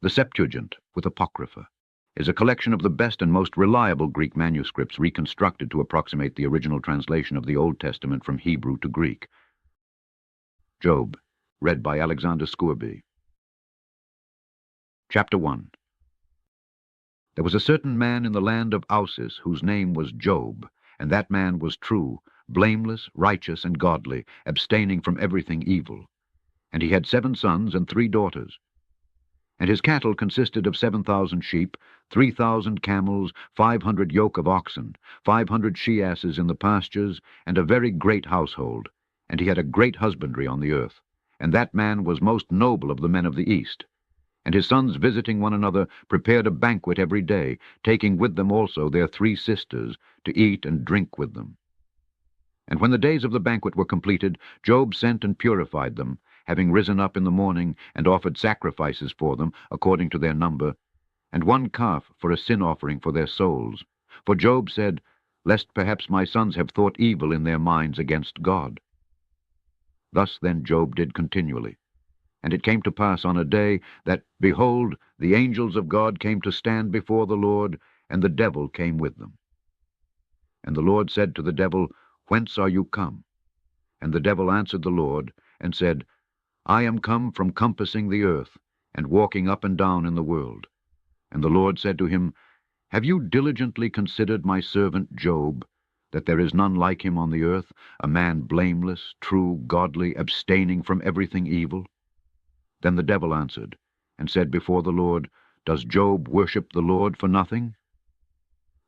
The Septuagint, with Apocrypha, is a collection of the best and most reliable Greek manuscripts reconstructed to approximate the original translation of the Old Testament from Hebrew to Greek. Job, read by Alexander Scourby. Chapter 1. There was a certain man in the land of Ulysses, whose name was Job, and that man was true, blameless, righteous, and godly, abstaining from everything evil. And he had 7 sons and 3 daughters. And his cattle consisted of 7,000 sheep, 3,000 camels, 500 yoke of oxen, 500 she-asses in the pastures, and a very great household. And he had a great husbandry on the earth. And that man was most noble of the men of the East. And his sons, visiting one another, prepared a banquet every day, taking with them also their 3 sisters, to eat and drink with them. And when the days of the banquet were completed, Job sent and purified them, having risen up in the morning, and offered sacrifices for them, according to their number, and 1 calf for a sin offering for their souls. For Job said, Lest perhaps my sons have thought evil in their minds against God. Thus then Job did continually. And it came to pass on a day that, behold, the angels of God came to stand before the Lord, and the devil came with them. And the Lord said to the devil, Whence are you come? And the devil answered the Lord, and said, I am come from compassing the earth, and walking up and down in the world. And the Lord said to him, Have you diligently considered my servant Job, that there is none like him on the earth, a man blameless, true, godly, abstaining from everything evil? Then the devil answered, and said before the Lord, Does Job worship the Lord for nothing?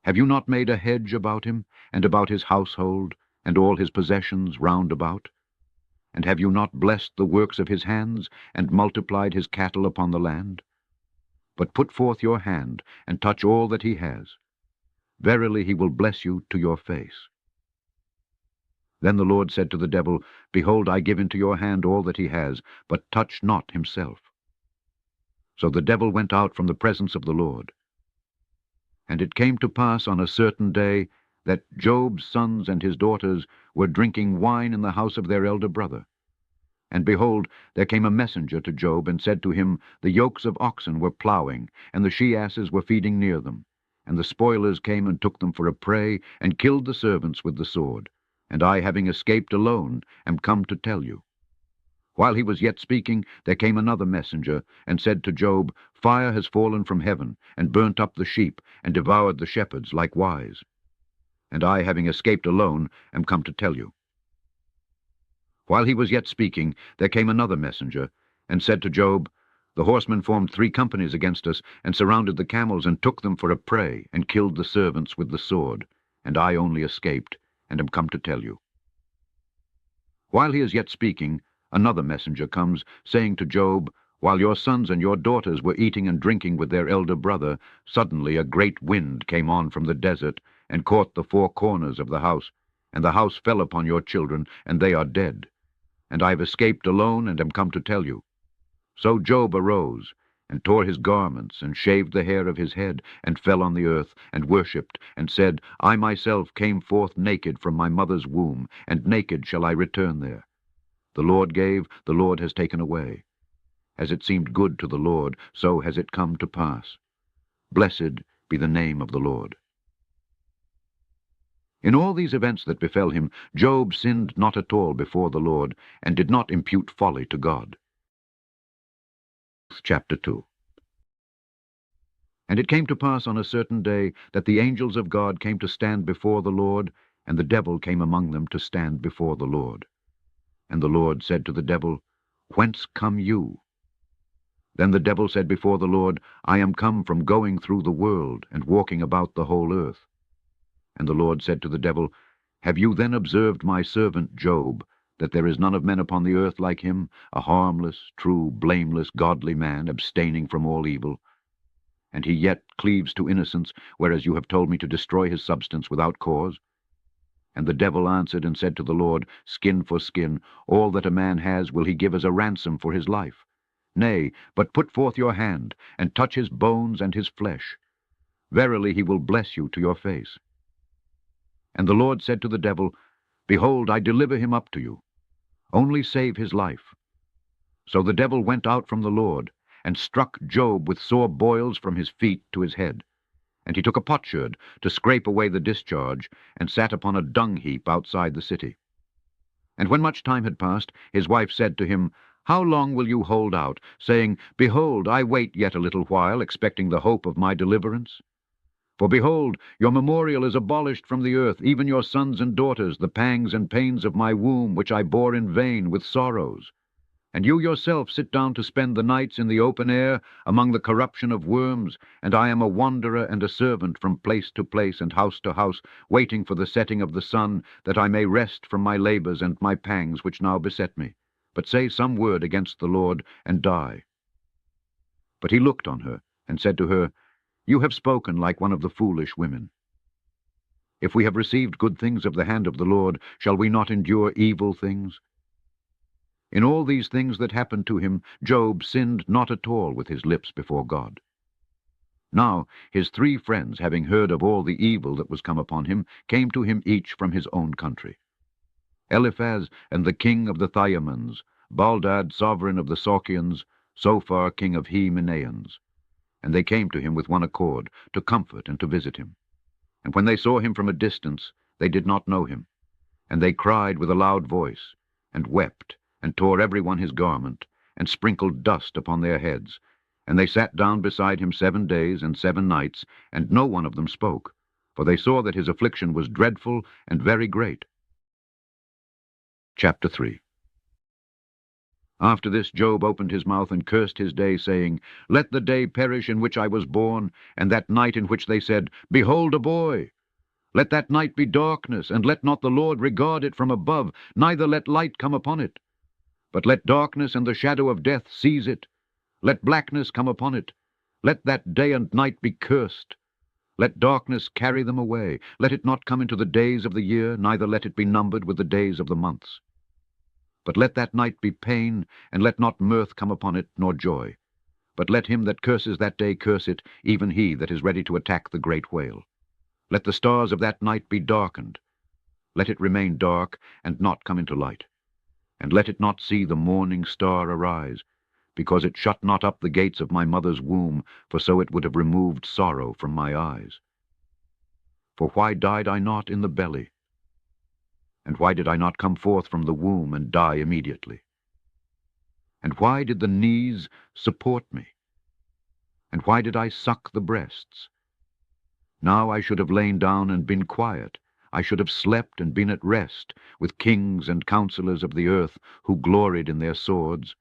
Have you not made a hedge about him, and about his household, and all his possessions round about? And have you not blessed the works of his hands, and multiplied his cattle upon the land? But put forth your hand, and touch all that he has. Verily he will bless you to your face. Then the Lord said to the devil, Behold, I give into your hand all that he has, but touch not himself. So the devil went out from the presence of the Lord. And it came to pass on a certain day that Job's sons and his daughters were drinking wine in the house of their elder brother. And behold, there came a messenger to Job, and said to him, The yokes of oxen were plowing, and the she-asses were feeding near them. And the spoilers came and took them for a prey, and killed the servants with the sword. And I, having escaped alone, am come to tell you. While he was yet speaking, there came another messenger, and said to Job, Fire has fallen from heaven, and burnt up the sheep, and devoured the shepherds likewise. And I, having escaped alone, am come to tell you. While he was yet speaking, there came another messenger, and said to Job, The horsemen formed 3 companies against us, and surrounded the camels, and took them for a prey, and killed the servants with the sword. And I only escaped, and am come to tell you. While he is yet speaking, another messenger comes, saying to Job, While your sons and your daughters were eating and drinking with their elder brother, suddenly a great wind came on from the desert, and caught the 4 corners of the house, and the house fell upon your children, and they are dead. And I have escaped alone, and am come to tell you. So Job arose, and tore his garments, and shaved the hair of his head, and fell on the earth, and worshipped, and said, I myself came forth naked from my mother's womb, and naked shall I return there. The Lord gave, the Lord has taken away. As it seemed good to the Lord, so has it come to pass. Blessed be the name of the Lord. In all these events that befell him, Job sinned not at all before the Lord, and did not impute folly to God. Chapter 2. And it came to pass on a certain day that the angels of God came to stand before the Lord, and the devil came among them to stand before the Lord. And the Lord said to the devil, Whence come you? Then the devil said before the Lord, I am come from going through the world, and walking about the whole earth. And the Lord said to the devil, Have you then observed my servant Job, that there is none of men upon the earth like him, a harmless, true, blameless, godly man, abstaining from all evil? And he yet cleaves to innocence, whereas you have told me to destroy his substance without cause? And the devil answered and said to the Lord, Skin for skin, all that a man has will he give as a ransom for his life. Nay, but put forth your hand, and touch his bones and his flesh. Verily he will bless you to your face. And the Lord said to the devil, Behold, I deliver him up to you. Only save his life. So the devil went out from the Lord, and struck Job with sore boils from his feet to his head. And he took a potsherd to scrape away the discharge, and sat upon a dung heap outside the city. And when much time had passed, his wife said to him, How long will you hold out, saying, Behold, I wait yet a little while, expecting the hope of my deliverance? For behold, your memorial is abolished from the earth, even your sons and daughters, the pangs and pains of my womb, which I bore in vain with sorrows. And you yourself sit down to spend the nights in the open air, among the corruption of worms, and I am a wanderer and a servant from place to place and house to house, waiting for the setting of the sun, that I may rest from my labors and my pangs which now beset me. But say some word against the Lord, and die. But he looked on her, and said to her, You have spoken like one of the foolish women. If we have received good things of the hand of the Lord, shall we not endure evil things? In all these things that happened to him, Job sinned not at all with his lips before God. Now his 3 friends, having heard of all the evil that was come upon him, came to him each from his own country. Eliphaz and the king of the Thiamans, Baldad sovereign of the Sorkians, Sophar king of He-Menaeans. And they came to him with one accord, to comfort and to visit him. And when they saw him from a distance, they did not know him. And they cried with a loud voice, and wept, and tore every one his garment, and sprinkled dust upon their heads. And they sat down beside him 7 days and 7 nights, and no one of them spoke, for they saw that his affliction was dreadful and very great. Chapter 3. After this Job opened his mouth and cursed his day, saying, Let the day perish in which I was born, and that night in which they said, Behold a boy! Let that night be darkness, and let not the Lord regard it from above, neither let light come upon it. But let darkness and the shadow of death seize it. Let blackness come upon it. Let that day and night be cursed. Let darkness carry them away. Let it not come into the days of the year, neither let it be numbered with the days of the months. But let that night be pain, and let not mirth come upon it, nor joy. But let him that curses that day curse it, even he that is ready to attack the great whale. Let the stars of that night be darkened. Let it remain dark, and not come into light. And let it not see the morning star arise, because it shut not up the gates of my mother's womb, for so it would have removed sorrow from my eyes. For why died I not in the belly? And why did I not come forth from the womb and die immediately? And why did the knees support me? And why did I suck the breasts? Now I should have lain down and been quiet. I should have slept and been at rest, with kings and counselors of the earth, who gloried in their swords,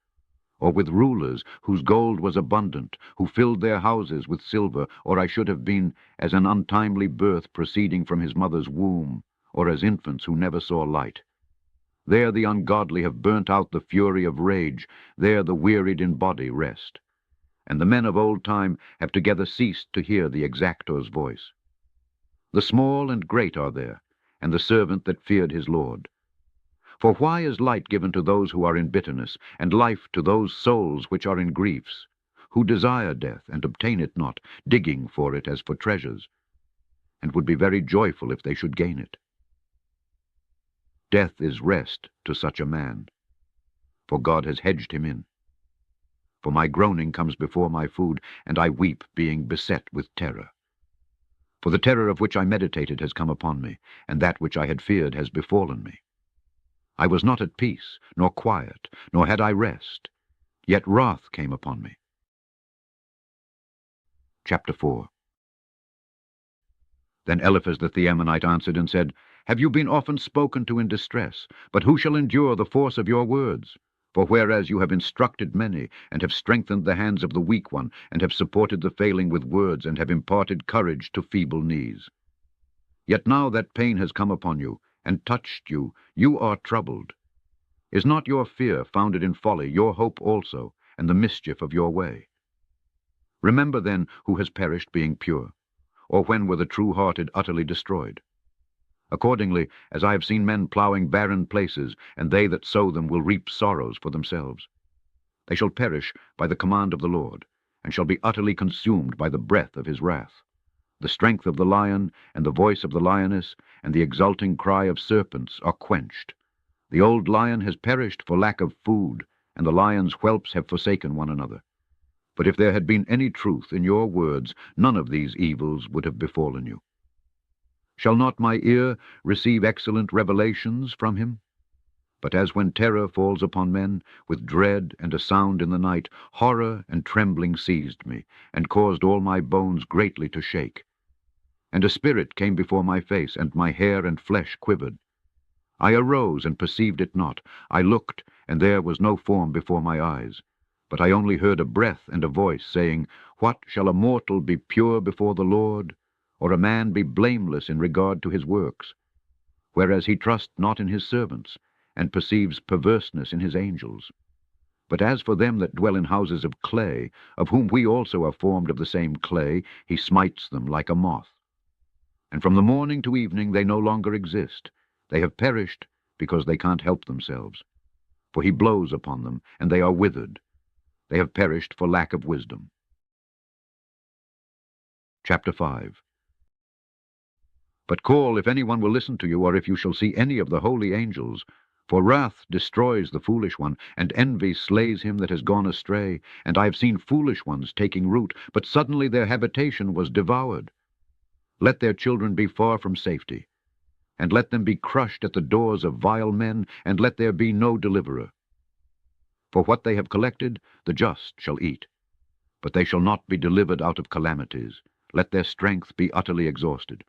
or with rulers whose gold was abundant, who filled their houses with silver, or I should have been as an untimely birth proceeding from his mother's womb, or as infants who never saw light. There the ungodly have burnt out the fury of rage, there the wearied in body rest. And the men of old time have together ceased to hear the exactor's voice. The small and great are there, and the servant that feared his Lord. For why is light given to those who are in bitterness, and life to those souls which are in griefs, who desire death, and obtain it not, digging for it as for treasures, and would be very joyful if they should gain it? Death is rest to such a man, for God has hedged him in. For my groaning comes before my food, and I weep, being beset with terror. For the terror of which I meditated has come upon me, and that which I had feared has befallen me. I was not at peace, nor quiet, nor had I rest, yet wrath came upon me. Chapter 4. Then Eliphaz the Themanite answered and said, Have you been often spoken to in distress? But who shall endure the force of your words? For whereas you have instructed many, and have strengthened the hands of the weak one, and have supported the failing with words, and have imparted courage to feeble knees. Yet now that pain has come upon you, and touched you, you are troubled. Is not your fear founded in folly, your hope also, and the mischief of your way? Remember then who has perished being pure, or when were the true-hearted utterly destroyed? Accordingly, as I have seen men plowing barren places, and they that sow them will reap sorrows for themselves. They shall perish by the command of the Lord, and shall be utterly consumed by the breath of his wrath. The strength of the lion, and the voice of the lioness, and the exulting cry of serpents are quenched. The old lion has perished for lack of food, and the lion's whelps have forsaken one another. But if there had been any truth in your words, none of these evils would have befallen you. Shall not my ear receive excellent revelations from him? But as when terror falls upon men, with dread and a sound in the night, horror and trembling seized me, and caused all my bones greatly to shake. And a spirit came before my face, and my hair and flesh quivered. I arose and perceived it not. I looked, and there was no form before my eyes. But I only heard a breath and a voice, saying, What shall a mortal be pure before the Lord, or a man be blameless in regard to his works? Whereas he trusts not in his servants, and perceives perverseness in his angels. But as for them that dwell in houses of clay, of whom we also are formed of the same clay, he smites them like a moth. And from the morning to evening they no longer exist. They have perished because they can't help themselves. For he blows upon them, and they are withered. They have perished for lack of wisdom. Chapter 5. But call if anyone will listen to you, or if you shall see any of the holy angels. For wrath destroys the foolish one, and envy slays him that has gone astray. And I have seen foolish ones taking root, but suddenly their habitation was devoured. Let their children be far from safety, and let them be crushed at the doors of vile men, and let there be no deliverer. For what they have collected, the just shall eat, but they shall not be delivered out of calamities. Let their strength be utterly exhausted.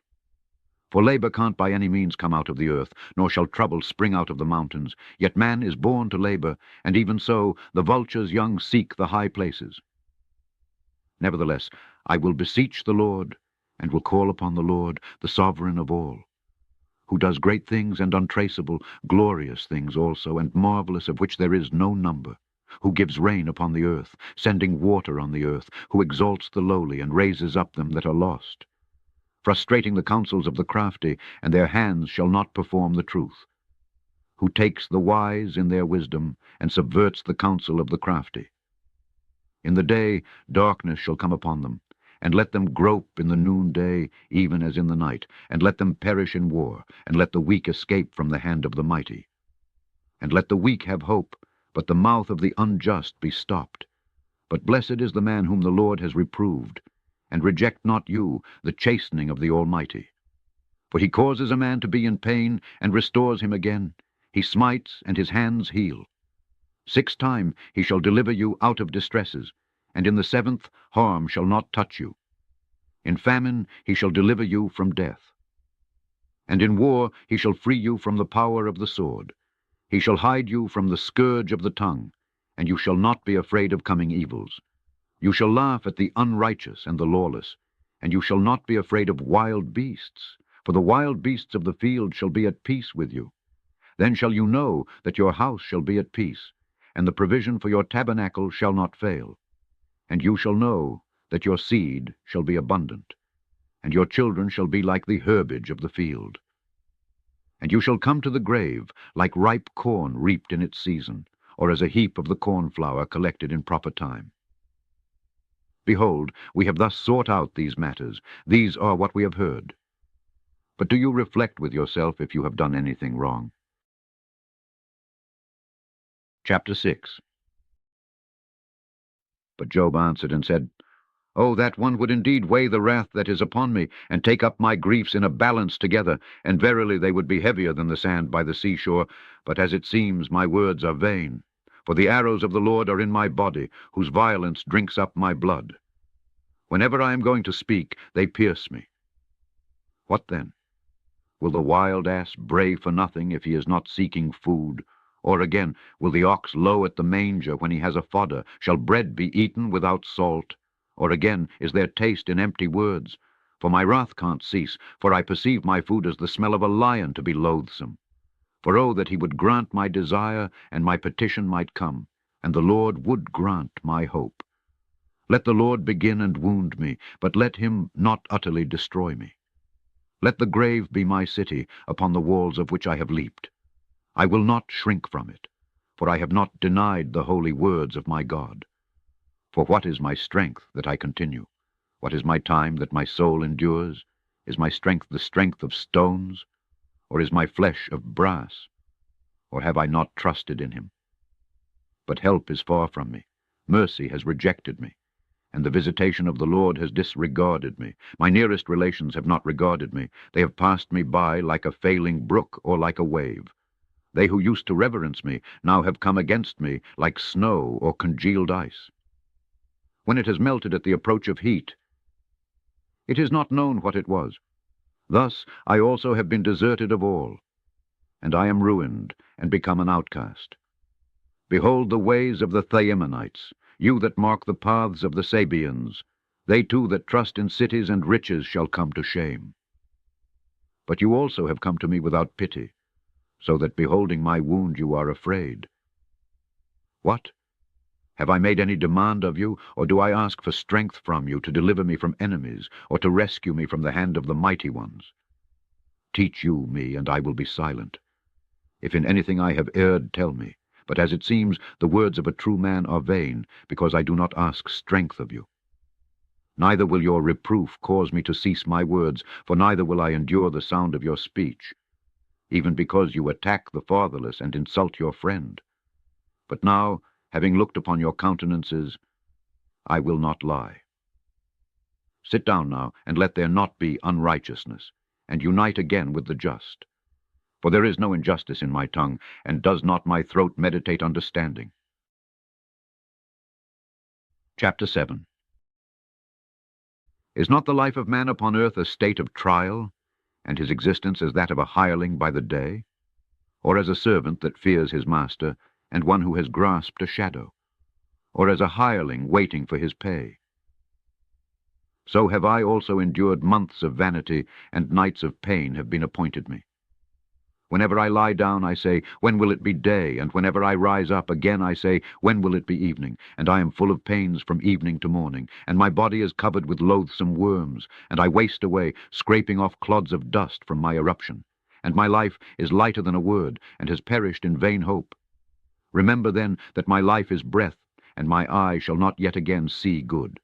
For labor can't by any means come out of the earth, nor shall trouble spring out of the mountains. Yet man is born to labor, and even so the vultures young seek the high places. Nevertheless, I will beseech the Lord, and will call upon the Lord, the sovereign of all, who does great things and untraceable, glorious things also, and marvelous, of which there is no number, who gives rain upon the earth, sending water on the earth, who exalts the lowly, and raises up them that are lost, frustrating the counsels of the crafty, and their hands shall not perform the truth, who takes the wise in their wisdom, and subverts the counsel of the crafty. In the day darkness shall come upon them, and let them grope in the noonday, even as in the night, and let them perish in war, and let the weak escape from the hand of the mighty. And let the weak have hope, but the mouth of the unjust be stopped. But blessed is the man whom the Lord has reproved, and reject not you the chastening of the Almighty. For he causes a man to be in pain, and restores him again. He smites, and his hands heal. 6 times he shall deliver you out of distresses, and in the 7th harm shall not touch you. In famine he shall deliver you from death. And in war he shall free you from the power of the sword. He shall hide you from the scourge of the tongue, and you shall not be afraid of coming evils. You shall laugh at the unrighteous and the lawless, and you shall not be afraid of wild beasts, for the wild beasts of the field shall be at peace with you. Then shall you know that your house shall be at peace, and the provision for your tabernacle shall not fail. And you shall know that your seed shall be abundant, and your children shall be like the herbage of the field. And you shall come to the grave like ripe corn reaped in its season, or as a heap of the cornflour collected in proper time. Behold, we have thus sought out these matters. These are what we have heard. But do you reflect with yourself if you have done anything wrong? Chapter 6. But Job answered and said, Oh, that one would indeed weigh the wrath that is upon me, and take up my griefs in a balance together, and verily they would be heavier than the sand by the seashore. But as it seems, my words are vain. For the arrows of the Lord are in my body, whose violence drinks up my blood. Whenever I am going to speak, they pierce me. What then? Will the wild ass bray for nothing if he is not seeking food? Or again, will the ox low at the manger when he has a fodder? Shall bread be eaten without salt? Or again, is there taste in empty words? For my wrath can't cease, for I perceive my food as the smell of a lion to be loathsome. For oh, that he would grant my desire, and my petition might come, and the Lord would grant my hope. Let the Lord begin and wound me, but let him not utterly destroy me. Let the grave be my city, upon the walls of which I have leaped. I will not shrink from it, for I have not denied the holy words of my God. For what is my strength that I continue? What is my time that my soul endures? Is my strength the strength of stones? Or is my flesh of brass? Or have I not trusted in him? But help is far from me. Mercy has rejected me. and the visitation of the Lord has disregarded me. My nearest relations have not regarded me. They have passed me by like a failing brook or like a wave. They who used to reverence me now have come against me like snow or congealed ice. When it has melted at the approach of heat, it is not known what it was. Thus I also have been deserted of all, and I am ruined and become an outcast. Behold the ways of the Thaimonites, you that mark the paths of the Sabeans. They too that trust in cities and riches shall come to shame. But you also have come to me without pity, so that beholding my wound you are afraid. What? Have I made any demand of you, or do I ask for strength from you to deliver me from enemies, or to rescue me from the hand of the mighty ones? Teach you me, and I will be silent. If in anything I have erred, tell me. But as it seems, the words of a true man are vain, because I do not ask strength of you. Neither will your reproof cause me to cease my words, for neither will I endure the sound of your speech, even because you attack the fatherless and insult your friend. But now, having looked upon your countenances, I will not lie. Sit down now, and let there not be unrighteousness, and unite again with the just. For there is no injustice in my tongue, and does not my throat meditate understanding. Chapter 7. Is not the life of man upon earth a state of trial, and his existence as that of a hireling by the day, or as a servant that fears his master, and one who has grasped a shadow, or as a hireling waiting for his pay? So have I also endured months of vanity, and nights of pain have been appointed me. Whenever I lie down, I say, when will it be day? And whenever I rise up, again I say, when will it be evening? And I am full of pains from evening to morning, and my body is covered with loathsome worms, and I waste away, scraping off clods of dust from my eruption. And my life is lighter than a word, and has perished in vain hope. Remember then that my life is breath, and my eye shall not yet again see good.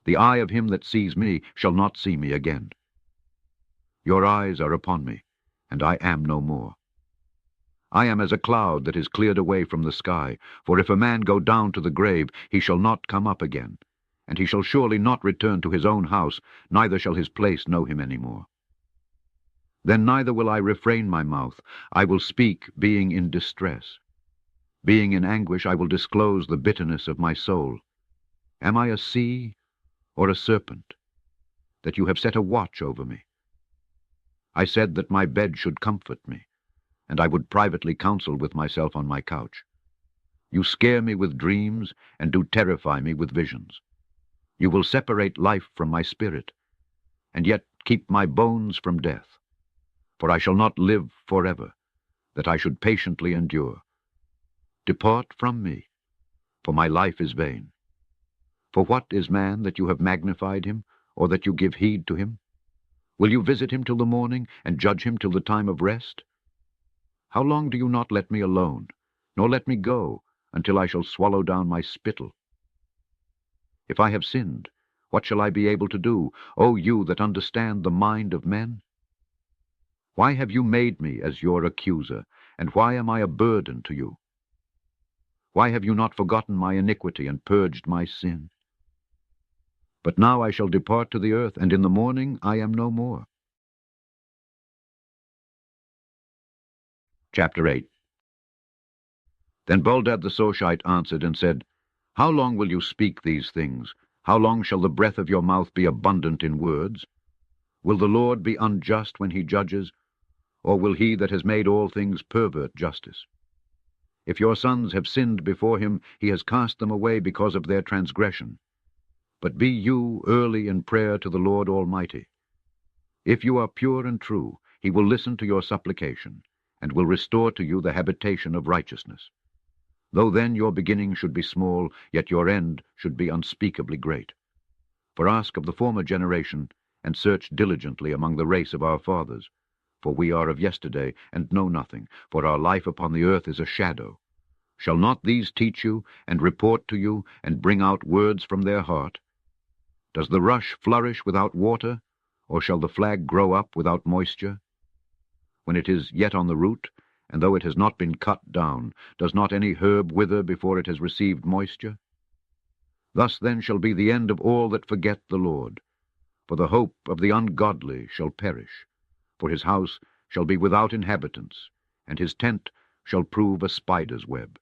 The eye of him that sees me shall not see me again. Your eyes are upon me, and I am no more. I am as a cloud that is cleared away from the sky, for if a man go down to the grave, he shall not come up again, and he shall surely not return to his own house, neither shall his place know him any more. Then neither will I refrain my mouth, I will speak being in distress. Being in anguish, I will disclose the bitterness of my soul. Am I a sea or a serpent, that you have set a watch over me? I said that my bed should comfort me, and I would privately counsel with myself on my couch. You scare me with dreams, and do terrify me with visions. You will separate life from my spirit, and yet keep my bones from death. For I shall not live forever, that I should patiently endure. Depart from me, for my life is vain. For what is man that you have magnified him, or that you give heed to him? Will you visit him till the morning, and judge him till the time of rest? How long do you not let me alone, nor let me go, until I shall swallow down my spittle? If I have sinned, what shall I be able to do, O you that understand the mind of men? Why have you made me as your accuser, and why am I a burden to you? Why have you not forgotten my iniquity and purged my sin? But now I shall depart to the earth, and in the morning I am no more. Chapter 8. Then Bildad the Sushite answered and said, How long will you speak these things? How long shall the breath of your mouth be abundant in words? Will the Lord be unjust when he judges, or will he that has made all things pervert justice? If your sons have sinned before him, he has cast them away because of their transgression. But be you early in prayer to the Lord Almighty. If you are pure and true, he will listen to your supplication, and will restore to you the habitation of righteousness. Though then your beginning should be small, yet your end should be unspeakably great. For ask of the former generation, and search diligently among the race of our fathers. For we are of yesterday, and know nothing, for our life upon the earth is a shadow. Shall not these teach you, and report to you, and bring out words from their heart? Does the rush flourish without water, or shall the flag grow up without moisture? When it is yet on the root, and though it has not been cut down, does not any herb wither before it has received moisture? Thus then shall be the end of all that forget the Lord. For the hope of the ungodly shall perish. For his house shall be without inhabitants, and his tent shall prove a spider's web.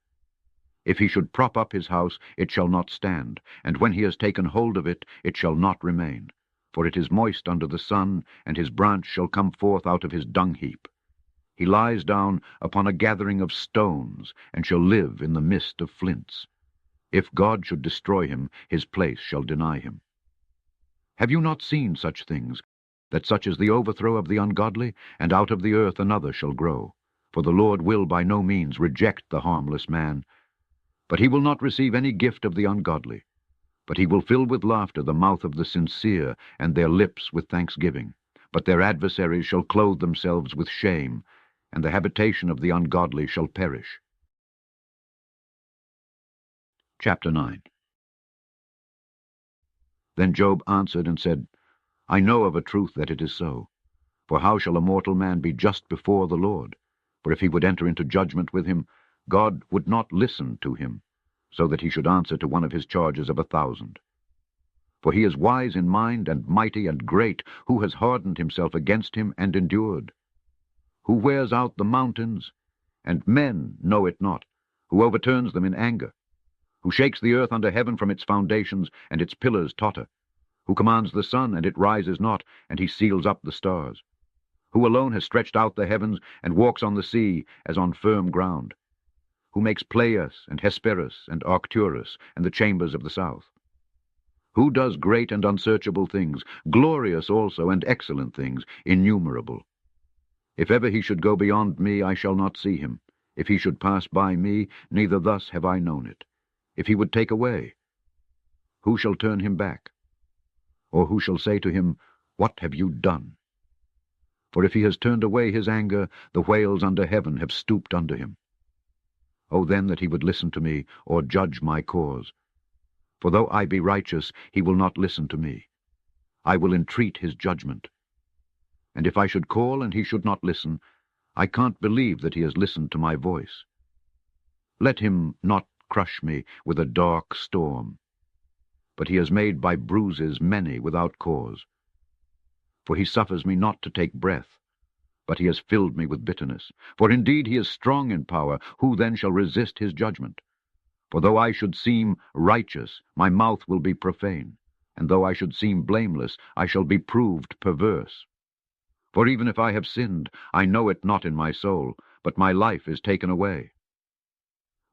If he should prop up his house, it shall not stand, and when he has taken hold of it, it shall not remain. For it is moist under the sun, and his branch shall come forth out of his dung heap. He lies down upon a gathering of stones, and shall live in the midst of flints. If God should destroy him, his place shall deny him. Have you not seen such things, that such is the overthrow of the ungodly, and out of the earth another shall grow? For the Lord will by no means reject the harmless man, but he will not receive any gift of the ungodly. But he will fill with laughter the mouth of the sincere, and their lips with thanksgiving. But their adversaries shall clothe themselves with shame, and the habitation of the ungodly shall perish. Chapter 9. Then Job answered and said, I know of a truth that it is so. For how shall a mortal man be just before the Lord? For if he would enter into judgment with him, God would not listen to him, so that he should answer to one of his charges of 1,000. For he is wise in mind, and mighty and great, who has hardened himself against him and endured? Who wears out the mountains, and men know it not, who overturns them in anger? Who shakes the earth under heaven from its foundations, and its pillars totter? Who commands the sun, and it rises not, and he seals up the stars? Who alone has stretched out the heavens, and walks on the sea as on firm ground? Who makes Pleius, and Hesperus, and Arcturus, and the chambers of the south? Who does great and unsearchable things, glorious also, and excellent things, innumerable? If ever he should go beyond me, I shall not see him. If he should pass by me, neither thus have I known it. If he would take away, who shall turn him back? Or who shall say to him, What have you done? For if he has turned away his anger, the whales under heaven have stooped under him. O then that he would listen to me, or judge my cause. For though I be righteous, he will not listen to me. I will entreat his judgment. And if I should call and he should not listen, I can't believe that he has listened to my voice. Let him not crush me with a dark storm. But he has made by bruises many without cause. For he suffers me not to take breath, but he has filled me with bitterness. For indeed he is strong in power. Who then shall resist his judgment? For though I should seem righteous, my mouth will be profane. And though I should seem blameless, I shall be proved perverse. For even if I have sinned, I know it not in my soul, but my life is taken away.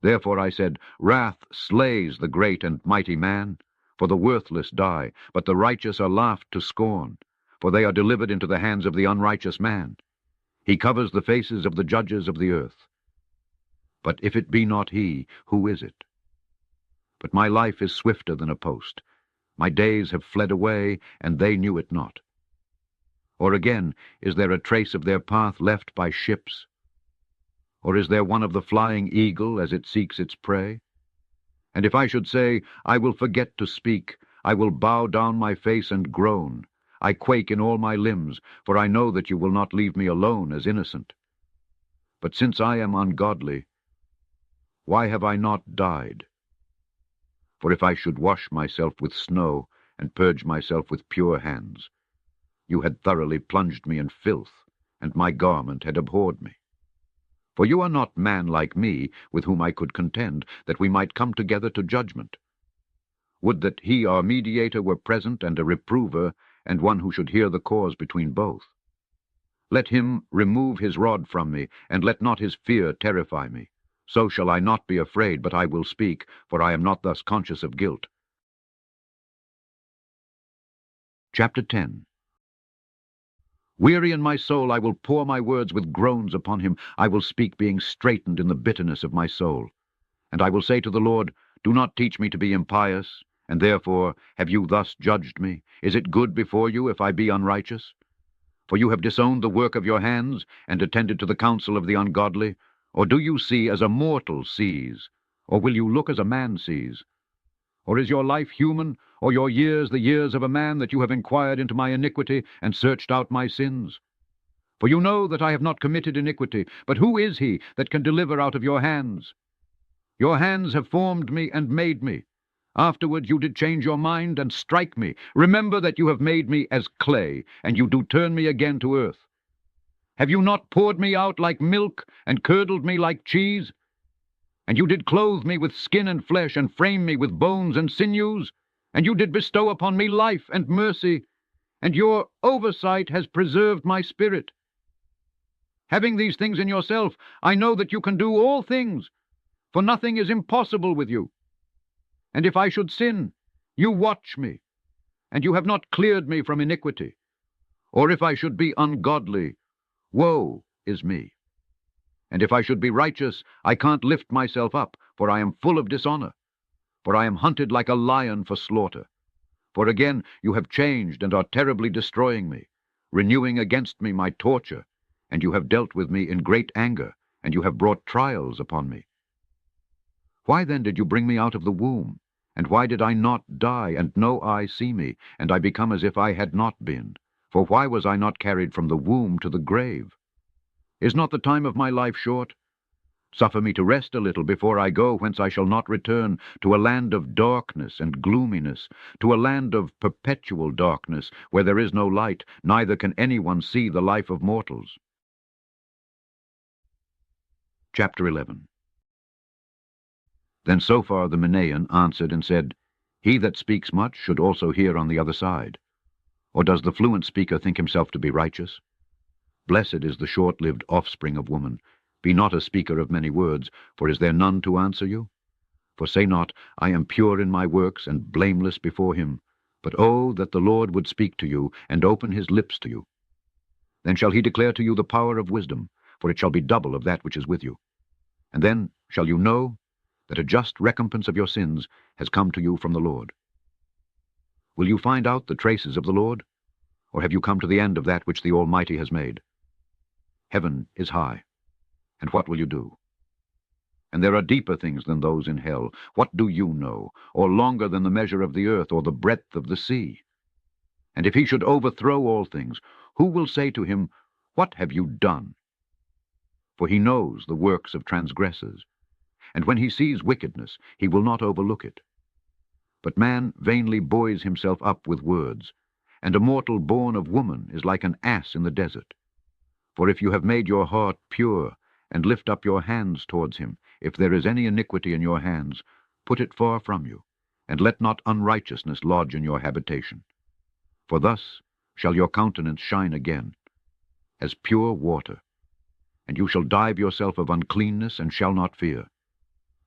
Therefore I said, Wrath slays the great and mighty man, for the worthless die, but the righteous are laughed to scorn, for they are delivered into the hands of the unrighteous man. He covers the faces of the judges of the earth. But if it be not he, who is it? But my life is swifter than a post. My days have fled away, and they knew it not. Or again, is there a trace of their path left by ships? Or is there one of the flying eagle as it seeks its prey? And if I should say, I will forget to speak, I will bow down my face and groan. I quake in all my limbs, for I know that you will not leave me alone as innocent. But since I am ungodly, why have I not died? For if I should wash myself with snow, and purge myself with pure hands, you had thoroughly plunged me in filth, and my garment had abhorred me. For you are not man like me, with whom I could contend, that we might come together to judgment. Would that he, our mediator, were present, and a reprover, and one who should hear the cause between both. Let him remove his rod from me, and let not his fear terrify me. So shall I not be afraid, but I will speak, for I am not thus conscious of guilt. Chapter 10. Weary in my soul, I will pour my words with groans upon him. I will speak, being straitened in the bitterness of my soul. And I will say to the Lord, Do not teach me to be impious, and therefore have you thus judged me? Is it good before you if I be unrighteous? For you have disowned the work of your hands, and attended to the counsel of the ungodly. Or do you see as a mortal sees? Or will you look as a man sees? Or is your life human, or your years the years of a man, that you have inquired into my iniquity, and searched out my sins? For you know that I have not committed iniquity, but who is he that can deliver out of your hands? Your hands have formed me and made me. Afterward you did change your mind and strike me. Remember that you have made me as clay, and you do turn me again to earth. Have you not poured me out like milk, and curdled me like cheese? And you did clothe me with skin and flesh, and frame me with bones and sinews? And you did bestow upon me life and mercy, and your oversight has preserved my spirit. Having these things in yourself, I know that you can do all things, for nothing is impossible with you. And if I should sin, you watch me, and you have not cleared me from iniquity. Or if I should be ungodly, woe is me. And if I should be righteous, I can't lift myself up, for I am full of dishonor. For I am hunted like a lion for slaughter. For again you have changed and are terribly destroying me, renewing against me my torture, and you have dealt with me in great anger, and you have brought trials upon me. Why then did you bring me out of the womb? And why did I not die, and no eye see me, and I become as if I had not been? For why was I not carried from the womb to the grave? Is not the time of my life short? Suffer me to rest a little before I go, whence I shall not return, to a land of darkness and gloominess, to a land of perpetual darkness, where there is no light, neither can anyone see the life of mortals. Chapter 11. Then Sophar the Manaean answered and said, He that speaks much should also hear on the other side. Or does the fluent speaker think himself to be righteous? Blessed is the short-lived offspring of woman. Be not a speaker of many words, for is there none to answer you? For say not, I am pure in my works and blameless before him. But oh, that the Lord would speak to you, and open his lips to you. Then shall he declare to you the power of wisdom, for it shall be double of that which is with you. And then shall you know that a just recompense of your sins has come to you from the Lord. Will you find out the traces of the Lord? Or have you come to the end of that which the Almighty has made? Heaven is high, and what will you do? And there are deeper things than those in hell. What do you know? Or longer than the measure of the earth, or the breadth of the sea? And if he should overthrow all things, who will say to him, What have you done? For he knows the works of transgressors. And when he sees wickedness, he will not overlook it. But man vainly buoys himself up with words, and a mortal born of woman is like an ass in the desert. For if you have made your heart pure, and lift up your hands towards him, if there is any iniquity in your hands, put it far from you, and let not unrighteousness lodge in your habitation. For thus shall your countenance shine again, as pure water, and you shall dive yourself of uncleanness, and shall not fear.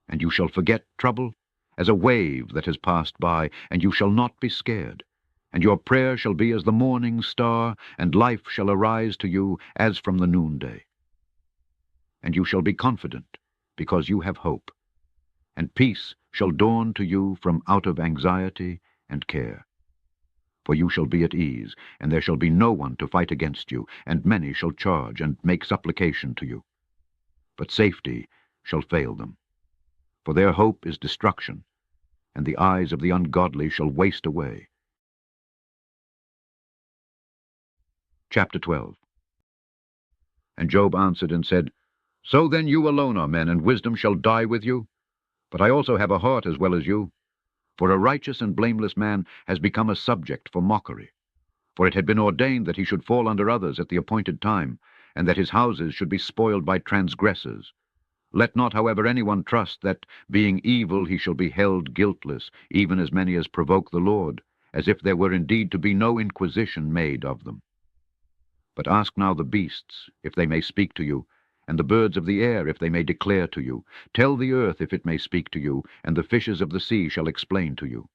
And you shall forget trouble as a wave that has passed by, and you shall not be scared. And your prayer shall be as the morning star, and life shall arise to you as from the noonday. And you shall be confident, because you have hope. And peace shall dawn to you from out of anxiety and care. For you shall be at ease, and there shall be no one to fight against you, and many shall charge and make supplication to you. But safety shall fail them. For their hope is destruction, and the eyes of the ungodly shall waste away. Chapter 12. And Job answered and said, So then you alone are men, and wisdom shall die with you? But I also have a heart as well as you. For a righteous and blameless man has become a subject for mockery. For it had been ordained that he should fall under others at the appointed time, and that his houses should be spoiled by transgressors. Let not, however, anyone trust that, being evil, he shall be held guiltless, even as many as provoke the Lord, as if there were indeed to be no inquisition made of them. But ask now the beasts, if they may speak to you, and the birds of the air, if they may declare to you. Tell the earth, if it may speak to you, and the fishes of the sea shall explain to you.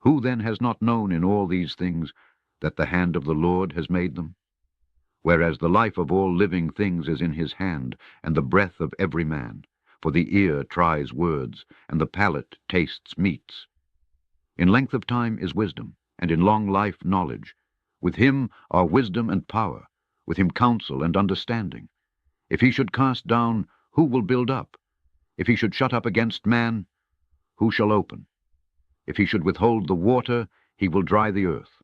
Who then has not known in all these things that the hand of the Lord has made them? Whereas the life of all living things is in his hand, and the breath of every man. For the ear tries words, and the palate tastes meats. In length of time is wisdom, and in long life knowledge. With him are wisdom and power, with him counsel and understanding. If he should cast down, who will build up? If he should shut up against man, who shall open? If he should withhold the water, he will dry the earth.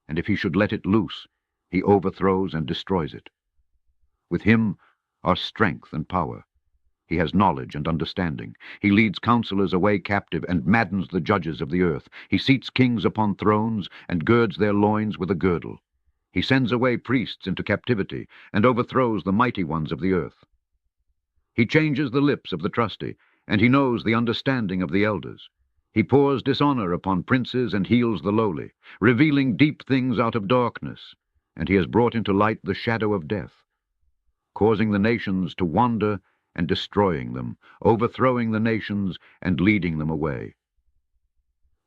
And if he should let it loose, he overthrows and destroys it. With him are strength and power. He has knowledge and understanding. He leads counselors away captive and maddens the judges of the earth. He seats kings upon thrones and girds their loins with a girdle. He sends away priests into captivity and overthrows the mighty ones of the earth. He changes the lips of the trusty, and he knows the understanding of the elders. He pours dishonor upon princes and heals the lowly, revealing deep things out of darkness, and he has brought into light the shadow of death, causing the nations to wander and destroying them, overthrowing the nations and leading them away,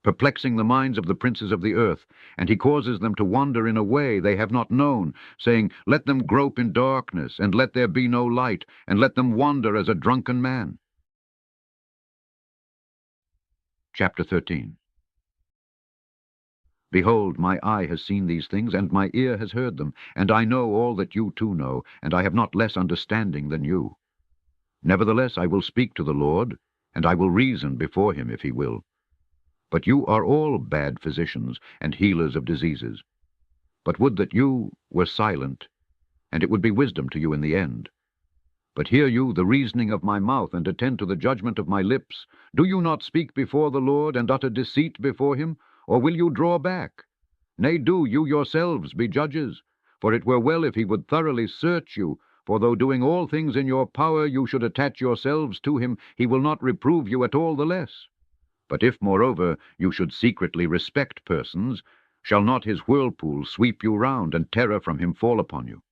perplexing the minds of the princes of the earth, and he causes them to wander in a way they have not known, saying, Let them grope in darkness, and let there be no light, and let them wander as a drunken man. Chapter 13. Behold, my eye has seen these things, and my ear has heard them, and I know all that you too know, and I have not less understanding than you. Nevertheless I will speak to the Lord, and I will reason before him if he will. But you are all bad physicians and healers of diseases. But would that you were silent, and it would be wisdom to you in the end. But hear you the reasoning of my mouth, and attend to the judgment of my lips. Do you not speak before the Lord, and utter deceit before him? Or will you draw back? Nay, do you yourselves be judges. For it were well if he would thoroughly search you. For though doing all things in your power you should attach yourselves to him, he will not reprove you at all the less. But if, moreover, you should secretly respect persons, shall not his whirlpool sweep you round, and terror from him fall upon you?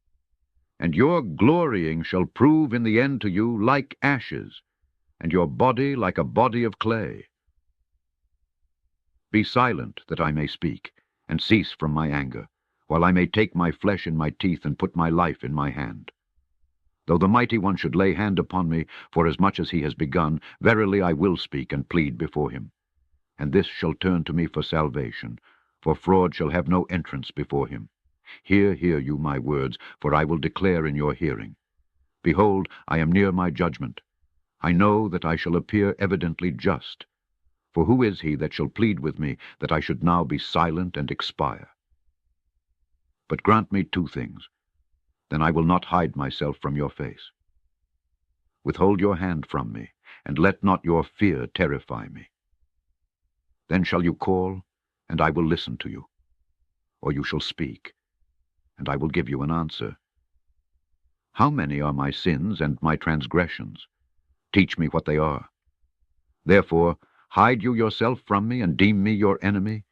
And your glorying shall prove in the end to you like ashes, and your body like a body of clay. Be silent, that I may speak, and cease from my anger, while I may take my flesh in my teeth, and put my life in my hand. Though the mighty one should lay hand upon me, for as much as he has begun, verily I will speak and plead before him. And this shall turn to me for salvation, for fraud shall have no entrance before him. Hear you my words, for I will declare in your hearing. Behold, I am near my judgment. I know that I shall appear evidently just. For who is he that shall plead with me, that I should now be silent and expire? But grant me two things, then I will not hide myself from your face. Withhold your hand from me, and let not your fear terrify me. Then shall you call, and I will listen to you. Or you shall speak, and I will give you an answer. How many are my sins and my transgressions? Teach me what they are. Therefore, hide you yourself from me, and deem me your enemy?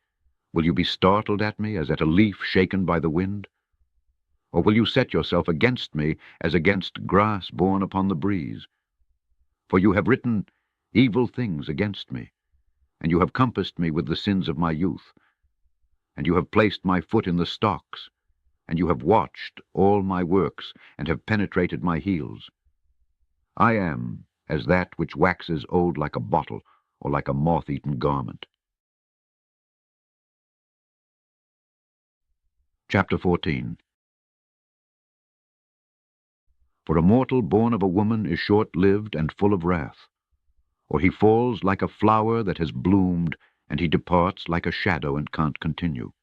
Will you be startled at me as at a leaf shaken by the wind? Or will you set yourself against me as against grass borne upon the breeze? For you have written evil things against me, and you have compassed me with the sins of my youth. And you have placed my foot in the stocks, and you have watched all my works, and have penetrated my heels. I am as that which waxes old like a bottle, or like a moth-eaten garment. Chapter 14. For a mortal born of a woman is short-lived and full of wrath. Or he falls like a flower that has bloomed, and he departs like a shadow and can't continue.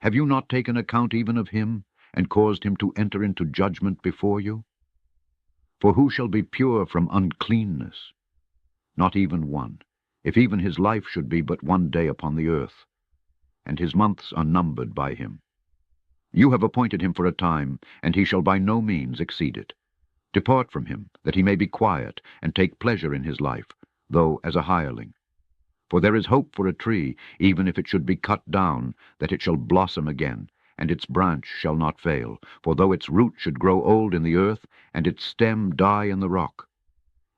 Have you not taken account even of him, and caused him to enter into judgment before you? For who shall be pure from uncleanness? Not even one, if even his life should be but one day upon the earth, and his months are numbered by him. You have appointed him for a time, and he shall by no means exceed it. Depart from him, that he may be quiet, and take pleasure in his life, though as a hireling. For there is hope for a tree, even if it should be cut down, that it shall blossom again, and its branch shall not fail. For though its root should grow old in the earth, and its stem die in the rock,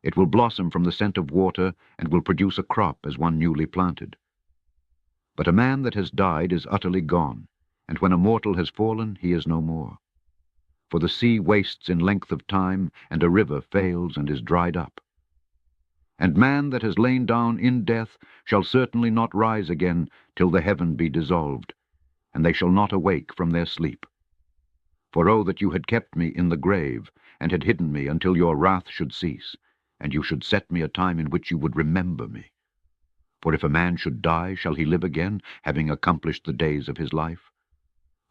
it will blossom from the scent of water, and will produce a crop as one newly planted. But a man that has died is utterly gone, and when a mortal has fallen, he is no more. For the sea wastes in length of time, and a river fails and is dried up. And man that has lain down in death shall certainly not rise again till the heaven be dissolved, and they shall not awake from their sleep. For oh, that you had kept me in the grave, and had hidden me until your wrath should cease, and you should set me a time in which you would remember me. For if a man should die, shall he live again, having accomplished the days of his life?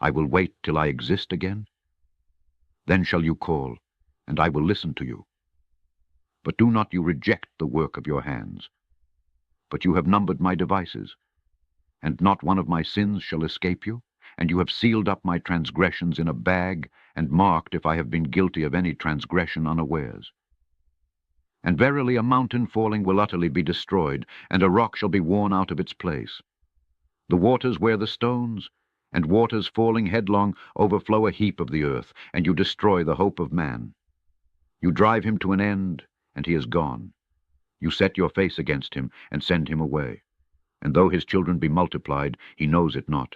I will wait till I exist again. Then shall you call, and I will listen to you. But do not you reject the work of your hands. But you have numbered my devices, and not one of my sins shall escape you, and you have sealed up my transgressions in a bag, and marked if I have been guilty of any transgression unawares. And verily a mountain falling will utterly be destroyed, and a rock shall be worn out of its place. The waters wear the stones, and waters falling headlong overflow a heap of the earth, and you destroy the hope of man. You drive him to an end, and he is gone. You set your face against him, and send him away. And though his children be multiplied, he knows it not,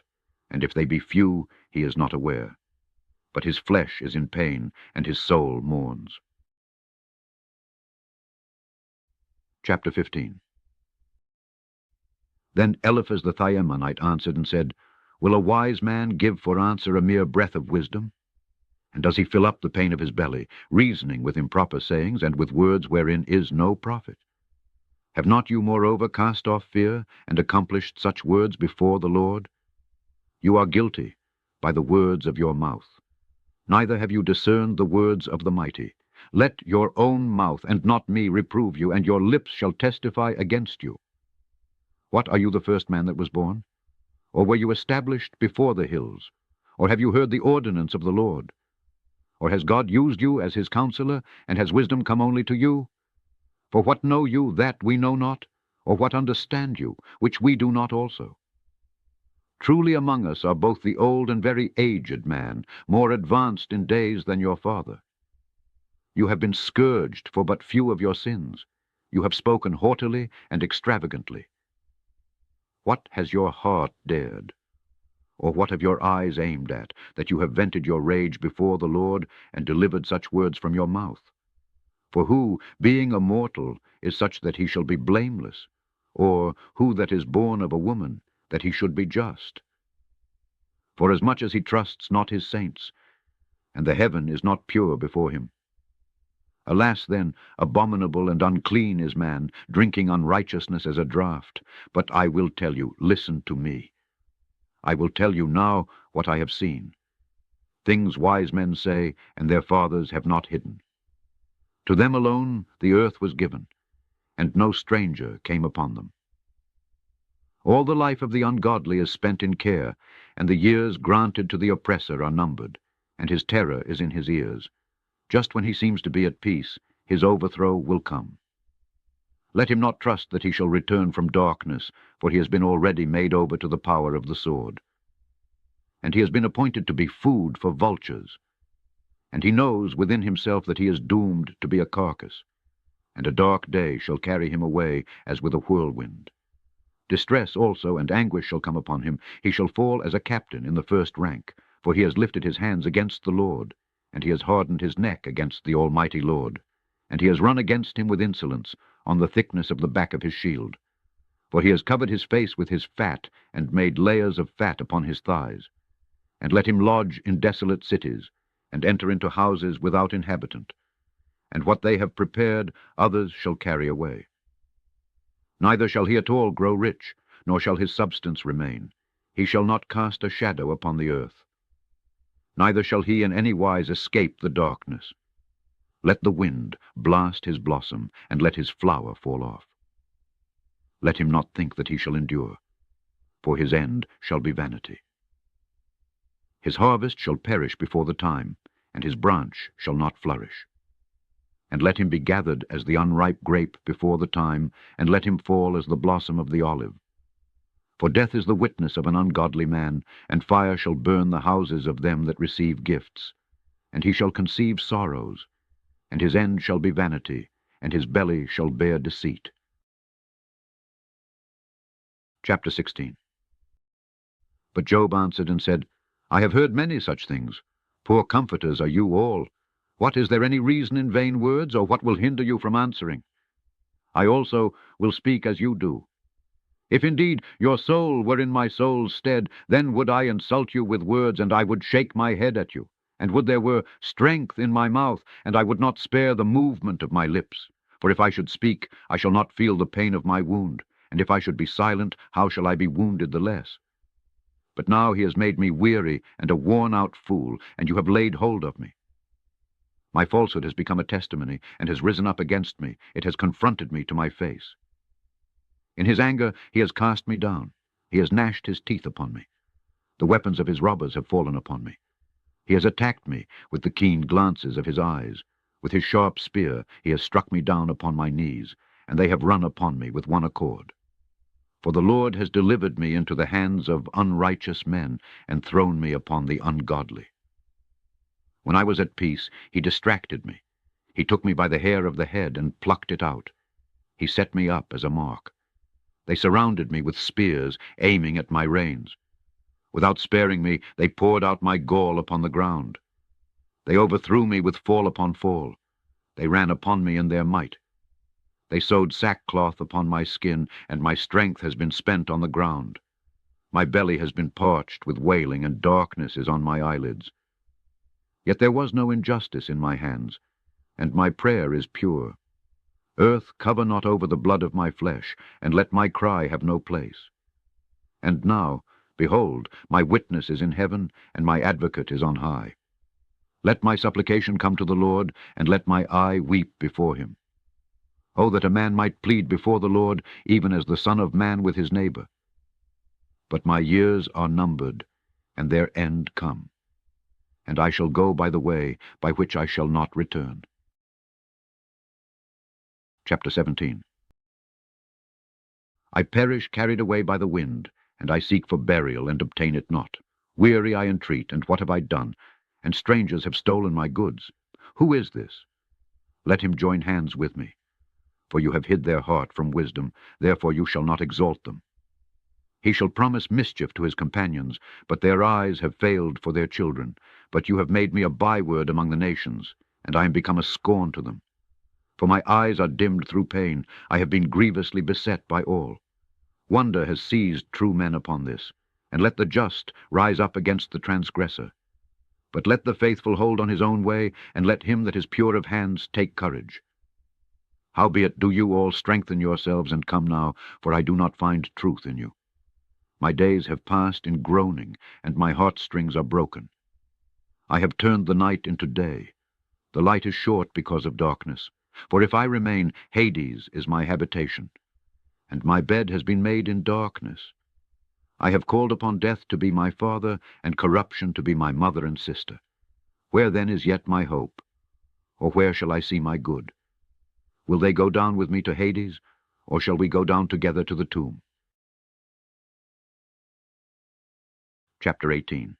and if they be few, he is not aware. But his flesh is in pain, and his soul mourns. Chapter 15. Then Eliphaz the Themanite answered and said, Will a wise man give for answer a mere breath of wisdom? And does he fill up the pain of his belly, reasoning with improper sayings, and with words wherein is no profit? Have not you moreover cast off fear, and accomplished such words before the Lord? You are guilty by the words of your mouth. Neither have you discerned the words of the mighty. Let your own mouth, and not me, reprove you, and your lips shall testify against you. What, are you the first man that was born? Or were you established before the hills? Or have you heard the ordinance of the Lord? Or has God used you as his counselor, and has wisdom come only to you? For what know you that we know not? Or what understand you, which we do not also? Truly among us are both the old and very aged man, more advanced in days than your father. You have been scourged for but few of your sins. You have spoken haughtily and extravagantly. What has your heart dared? Or what have your eyes aimed at, that you have vented your rage before the Lord, and delivered such words from your mouth? For who, being a mortal, is such that he shall be blameless? Or who that is born of a woman, that he should be just? Forasmuch as he trusts not his saints, and the heaven is not pure before him. Alas, then, abominable and unclean is man, drinking unrighteousness as a draught. But I will tell you, listen to me. I will tell you now what I have seen. Things wise men say, and their fathers have not hidden. To them alone the earth was given, and no stranger came upon them. All the life of the ungodly is spent in care, and the years granted to the oppressor are numbered, and his terror is in his ears. Just when he seems to be at peace, his overthrow will come. Let him not trust that he shall return from darkness, for he has been already made over to the power of the sword. And he has been appointed to be food for vultures. And he knows within himself that he is doomed to be a carcass, and a dark day shall carry him away as with a whirlwind. Distress also and anguish shall come upon him. He shall fall as a captain in the first rank, for he has lifted his hands against the Lord, and he has hardened his neck against the Almighty Lord. And he has run against him with insolence, on the thickness of the back of his shield. For he has covered his face with his fat, and made layers of fat upon his thighs. And let him lodge in desolate cities, and enter into houses without inhabitant. And what they have prepared, others shall carry away. Neither shall he at all grow rich, nor shall his substance remain. He shall not cast a shadow upon the earth. Neither shall he in any wise escape the darkness. Let the wind blast his blossom, and let his flower fall off. Let him not think that he shall endure, for his end shall be vanity. His harvest shall perish before the time, and his branch shall not flourish. And let him be gathered as the unripe grape before the time, and let him fall as the blossom of the olive. For death is the witness of an ungodly man, and fire shall burn the houses of them that receive gifts. And he shall conceive sorrows, and his end shall be vanity, and his belly shall bear deceit. Chapter 16. But Job answered and said, I have heard many such things. Poor comforters are you all. What, is there any reason in vain words, or what will hinder you from answering? I also will speak as you do. If indeed your soul were in my soul's stead, then would I insult you with words, and I would shake my head at you. And would there were strength in my mouth, and I would not spare the movement of my lips. For if I should speak, I shall not feel the pain of my wound. And if I should be silent, how shall I be wounded the less? But now he has made me weary and a worn-out fool, and you have laid hold of me. My falsehood has become a testimony, and has risen up against me. It has confronted me to my face. In his anger he has cast me down. He has gnashed his teeth upon me. The weapons of his robbers have fallen upon me. He has attacked me with the keen glances of his eyes. With his sharp spear he has struck me down upon my knees, and they have run upon me with one accord. For the Lord has delivered me into the hands of unrighteous men, and thrown me upon the ungodly. When I was at peace, he distracted me. He took me by the hair of the head and plucked it out. He set me up as a mark. They surrounded me with spears, aiming at my reins. Without sparing me, they poured out my gall upon the ground. They overthrew me with fall upon fall. They ran upon me in their might. They sewed sackcloth upon my skin, and my strength has been spent on the ground. My belly has been parched with wailing, and darkness is on my eyelids. Yet there was no injustice in my hands, and my prayer is pure. Earth, cover not over the blood of my flesh, and let my cry have no place. And now, behold, my witness is in heaven, and my advocate is on high. Let my supplication come to the Lord, and let my eye weep before him. Oh, that a man might plead before the Lord, even as the Son of Man with his neighbor. But my years are numbered, and their end come, and I shall go by the way by which I shall not return. Chapter 17. I perish carried away by the wind, and I seek for burial, and obtain it not. Weary I entreat, and what have I done? And strangers have stolen my goods. Who is this? Let him join hands with me. For you have hid their heart from wisdom, therefore you shall not exalt them. He shall promise mischief to his companions, but their eyes have failed for their children. But you have made me a byword among the nations, and I am become a scorn to them. For my eyes are dimmed through pain, I have been grievously beset by all. Wonder has seized true men upon this, and let the just rise up against the transgressor. But let the faithful hold on his own way, and let him that is pure of hands take courage. Howbeit do you all strengthen yourselves, and come now, for I do not find truth in you. My days have passed in groaning, and my heartstrings are broken. I have turned the night into day. The light is short because of darkness. For if I remain, Hades is my habitation, and my bed has been made in darkness. I have called upon death to be my father, and corruption to be my mother and sister. Where then is yet my hope? Or where shall I see my good? Will they go down with me to Hades, or shall we go down together to the tomb? Chapter 18.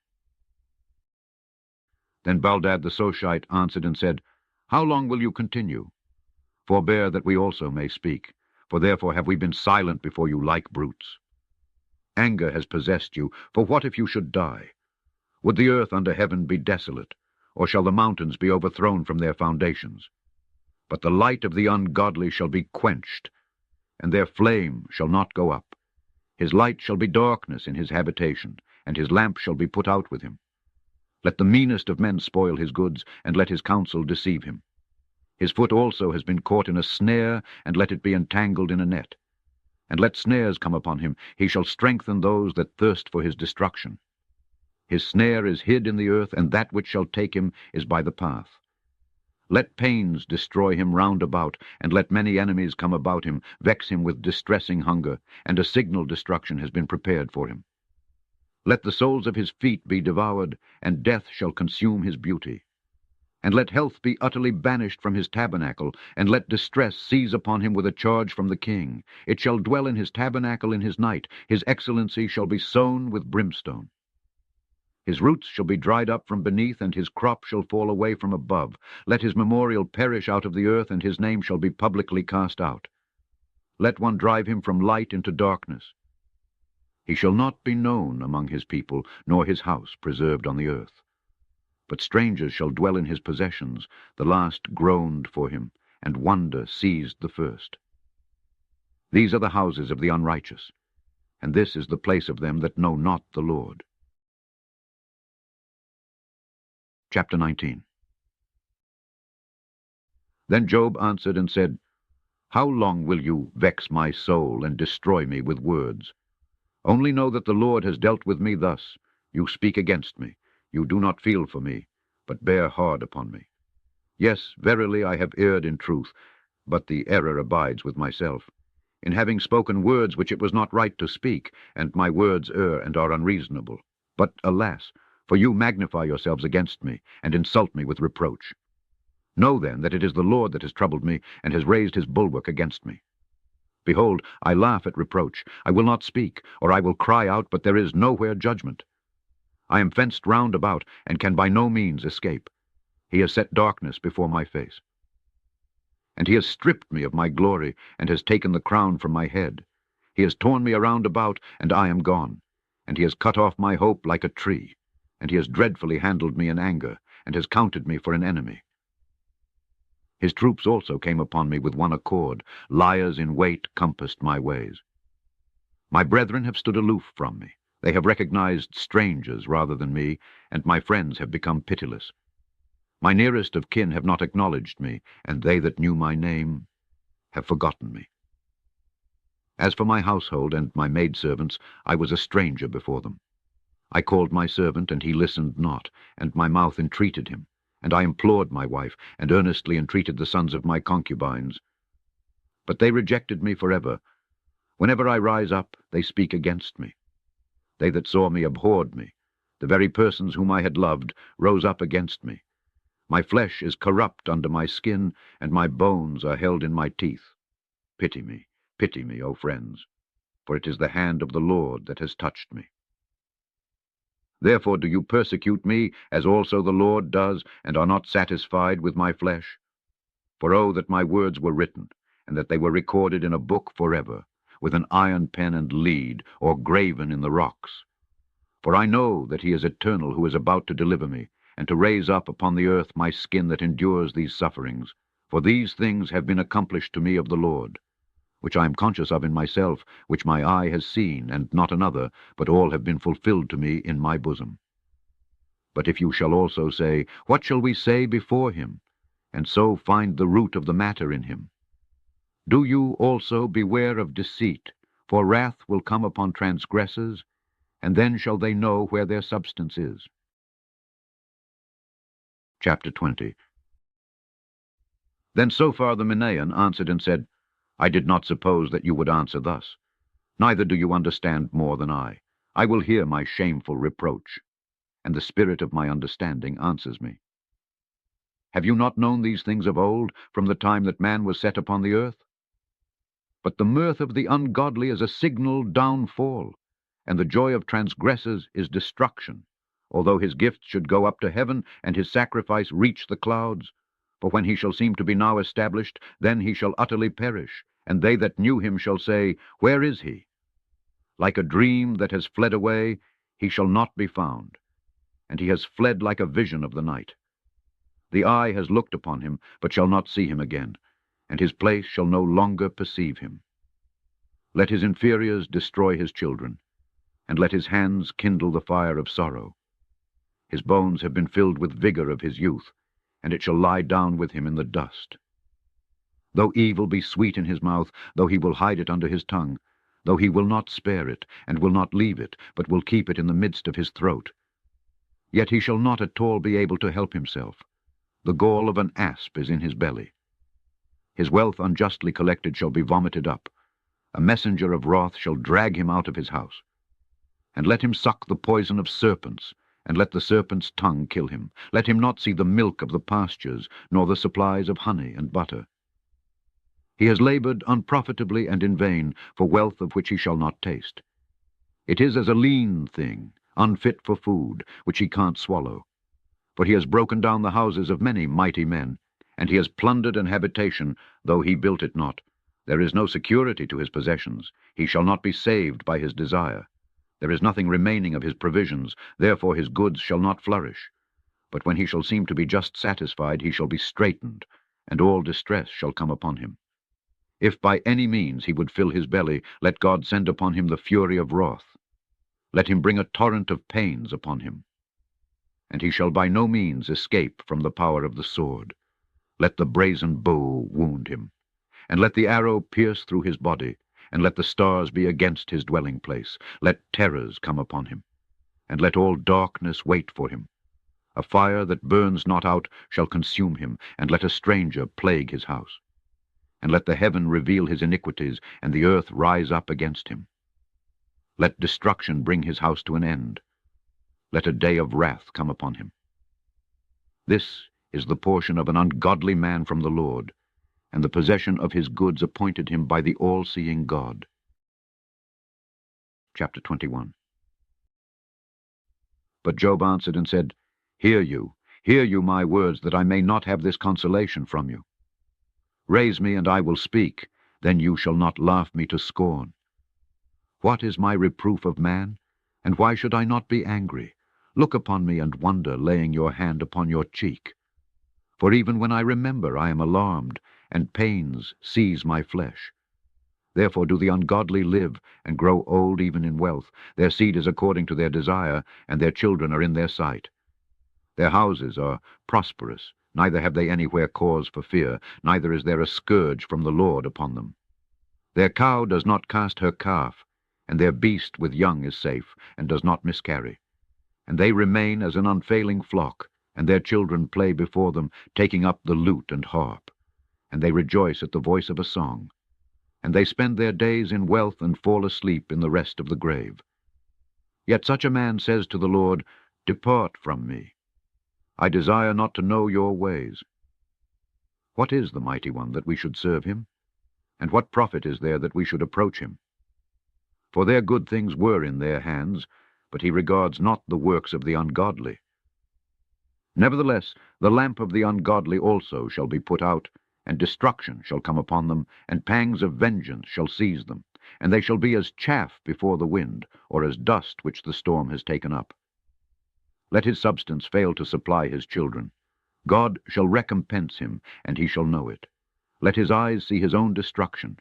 Then Baldad the Soshite answered and said, How long will you continue? Forbear that we also may speak, for therefore have we been silent before you like brutes. Anger has possessed you, for what if you should die? Would the earth under heaven be desolate, or shall the mountains be overthrown from their foundations? But the light of the ungodly shall be quenched, and their flame shall not go up. His light shall be darkness in his habitation, and his lamp shall be put out with him. Let the meanest of men spoil his goods, and let his counsel deceive him. His foot also has been caught in a snare, and let it be entangled in a net. And let snares come upon him, he shall strengthen those that thirst for his destruction. His snare is hid in the earth, and that which shall take him is by the path. Let pains destroy him round about, and let many enemies come about him, vex him with distressing hunger, and a signal destruction has been prepared for him. Let the soles of his feet be devoured, and death shall consume his beauty. And let health be utterly banished from his tabernacle, and let distress seize upon him with a charge from the king. It shall dwell in his tabernacle in his night, his excellency shall be sown with brimstone. His roots shall be dried up from beneath, and his crop shall fall away from above. Let his memorial perish out of the earth, and his name shall be publicly cast out. Let one drive him from light into darkness. He shall not be known among his people, nor his house preserved on the earth. But strangers shall dwell in his possessions. The last groaned for him, and wonder seized the first. These are the houses of the unrighteous, and this is the place of them that know not the Lord. Chapter 19. Then Job answered and said, How long will you vex my soul and destroy me with words? Only know that the Lord has dealt with me thus. You speak against me. You do not feel for me, but bear hard upon me. Yes, verily I have erred in truth, but the error abides with myself, in having spoken words which it was not right to speak, and my words err and are unreasonable. But alas, for you magnify yourselves against me, and insult me with reproach. Know then that it is the Lord that has troubled me, and has raised his bulwark against me. Behold, I laugh at reproach. I will not speak, or I will cry out, but there is nowhere judgment. I am fenced round about, and can by no means escape. He has set darkness before my face. And he has stripped me of my glory, and has taken the crown from my head. He has torn me around about, and I am gone. And he has cut off my hope like a tree. And he has dreadfully handled me in anger, and has counted me for an enemy. His troops also came upon me with one accord. Liars in wait compassed my ways. My brethren have stood aloof from me. They have recognized strangers rather than me, and my friends have become pitiless. My nearest of kin have not acknowledged me, and they that knew my name have forgotten me. As for my household and my maidservants, I was a stranger before them. I called my servant, and he listened not, and my mouth entreated him. And I implored my wife, and earnestly entreated the sons of my concubines. But they rejected me forever. Whenever I rise up, they speak against me. They that saw me abhorred me. The very persons whom I had loved rose up against me. My flesh is corrupt under my skin, and my bones are held in my teeth. Pity me, O friends, for it is the hand of the Lord that has touched me. Therefore do you persecute me, as also the Lord does, and are not satisfied with my flesh? For oh, that my words were written, and that they were recorded in a book forever, with an iron pen and lead, or graven in the rocks. For I know that he is eternal who is about to deliver me, and to raise up upon the earth my skin that endures these sufferings. For these things have been accomplished to me of the Lord, which I am conscious of in myself, which my eye has seen, and not another, but all have been fulfilled to me in my bosom. But if you shall also say, What shall we say before him? And so find the root of the matter in him. Do you also beware of deceit, for wrath will come upon transgressors, and then shall they know where their substance is. Chapter 20. Then Sophar the Manaean answered and said, I did not suppose that you would answer thus. Neither do you understand more than I. I will hear my shameful reproach, and the spirit of my understanding answers me. Have you not known these things of old, from the time that man was set upon the earth? But the mirth of the ungodly is a signal downfall, and the joy of transgressors is destruction, although his gift should go up to heaven, and his sacrifice reach the clouds. For when he shall seem to be now established, then he shall utterly perish, and they that knew him shall say, Where is he? Like a dream that has fled away, he shall not be found, and he has fled like a vision of the night. The eye has looked upon him, but shall not see him again, and his place shall no longer perceive him. Let his inferiors destroy his children, and let his hands kindle the fire of sorrow. His bones have been filled with vigor of his youth, and it shall lie down with him in the dust. Though evil be sweet in his mouth, though he will hide it under his tongue, though he will not spare it, and will not leave it, but will keep it in the midst of his throat, yet he shall not at all be able to help himself. The gall of an asp is in his belly. His wealth unjustly collected shall be vomited up. A messenger of wrath shall drag him out of his house. And let him suck the poison of serpents, and let the serpent's tongue kill him. Let him not see the milk of the pastures, nor the supplies of honey and butter. He has labored unprofitably and in vain for wealth of which he shall not taste. It is as a lean thing, unfit for food, which he can't swallow. For he has broken down the houses of many mighty men, and he has plundered an habitation, though he built it not. There is no security to his possessions. He shall not be saved by his desire. There is nothing remaining of his provisions, therefore his goods shall not flourish. But when he shall seem to be just satisfied, he shall be straitened, and all distress shall come upon him. If by any means he would fill his belly, let God send upon him the fury of wrath. Let him bring a torrent of pains upon him. And he shall by no means escape from the power of the sword. Let the brazen bow wound him, and let the arrow pierce through his body, and let the stars be against his dwelling place. Let terrors come upon him, and let all darkness wait for him. A fire that burns not out shall consume him, and let a stranger plague his house. And let the heaven reveal his iniquities, and the earth rise up against him. Let destruction bring his house to an end. Let a day of wrath come upon him. This is the portion of an ungodly man from the Lord, and the possession of his goods appointed him by the all-seeing God. Chapter 21. But Job answered and said, hear you my words, that I may not have this consolation from you. Raise me, and I will speak, then you shall not laugh me to scorn. What is my reproof of man? And why should I not be angry? Look upon me and wonder, laying your hand upon your cheek. For even when I remember, I am alarmed, and pains seize my flesh. Therefore do the ungodly live, and grow old even in wealth. Their seed is according to their desire, and their children are in their sight. Their houses are prosperous, neither have they anywhere cause for fear, neither is there a scourge from the Lord upon them. Their cow does not cast her calf, and their beast with young is safe, and does not miscarry. And they remain as an unfailing flock, and their children play before them, taking up the lute and harp. And they rejoice at the voice of a song. And they spend their days in wealth, and fall asleep in the rest of the grave. Yet such a man says to the Lord, depart from me. I desire not to know your ways. What is the mighty one, that we should serve him? And what profit is there that we should approach him? For their good things were in their hands, but he regards not the works of the ungodly. Nevertheless, the lamp of the ungodly also shall be put out, and destruction shall come upon them, and pangs of vengeance shall seize them, and they shall be as chaff before the wind, or as dust which the storm has taken up. Let his substance fail to supply his children. God shall recompense him, and he shall know it. Let his eyes see his own destruction,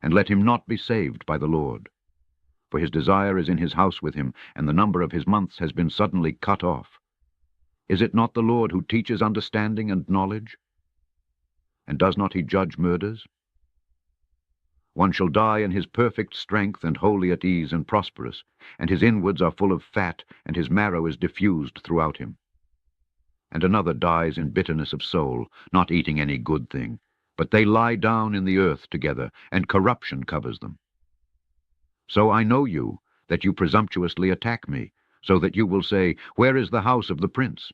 and let him not be saved by the Lord. For his desire is in his house with him, and the number of his months has been suddenly cut off. Is it not the Lord who teaches understanding and knowledge? And does not he judge murders? One shall die in his perfect strength, and wholly at ease and prosperous, and his inwards are full of fat, and his marrow is diffused throughout him. And another dies in bitterness of soul, not eating any good thing, but they lie down in the earth together, and corruption covers them. So I know you, that you presumptuously attack me, so that you will say, where is the house of the prince?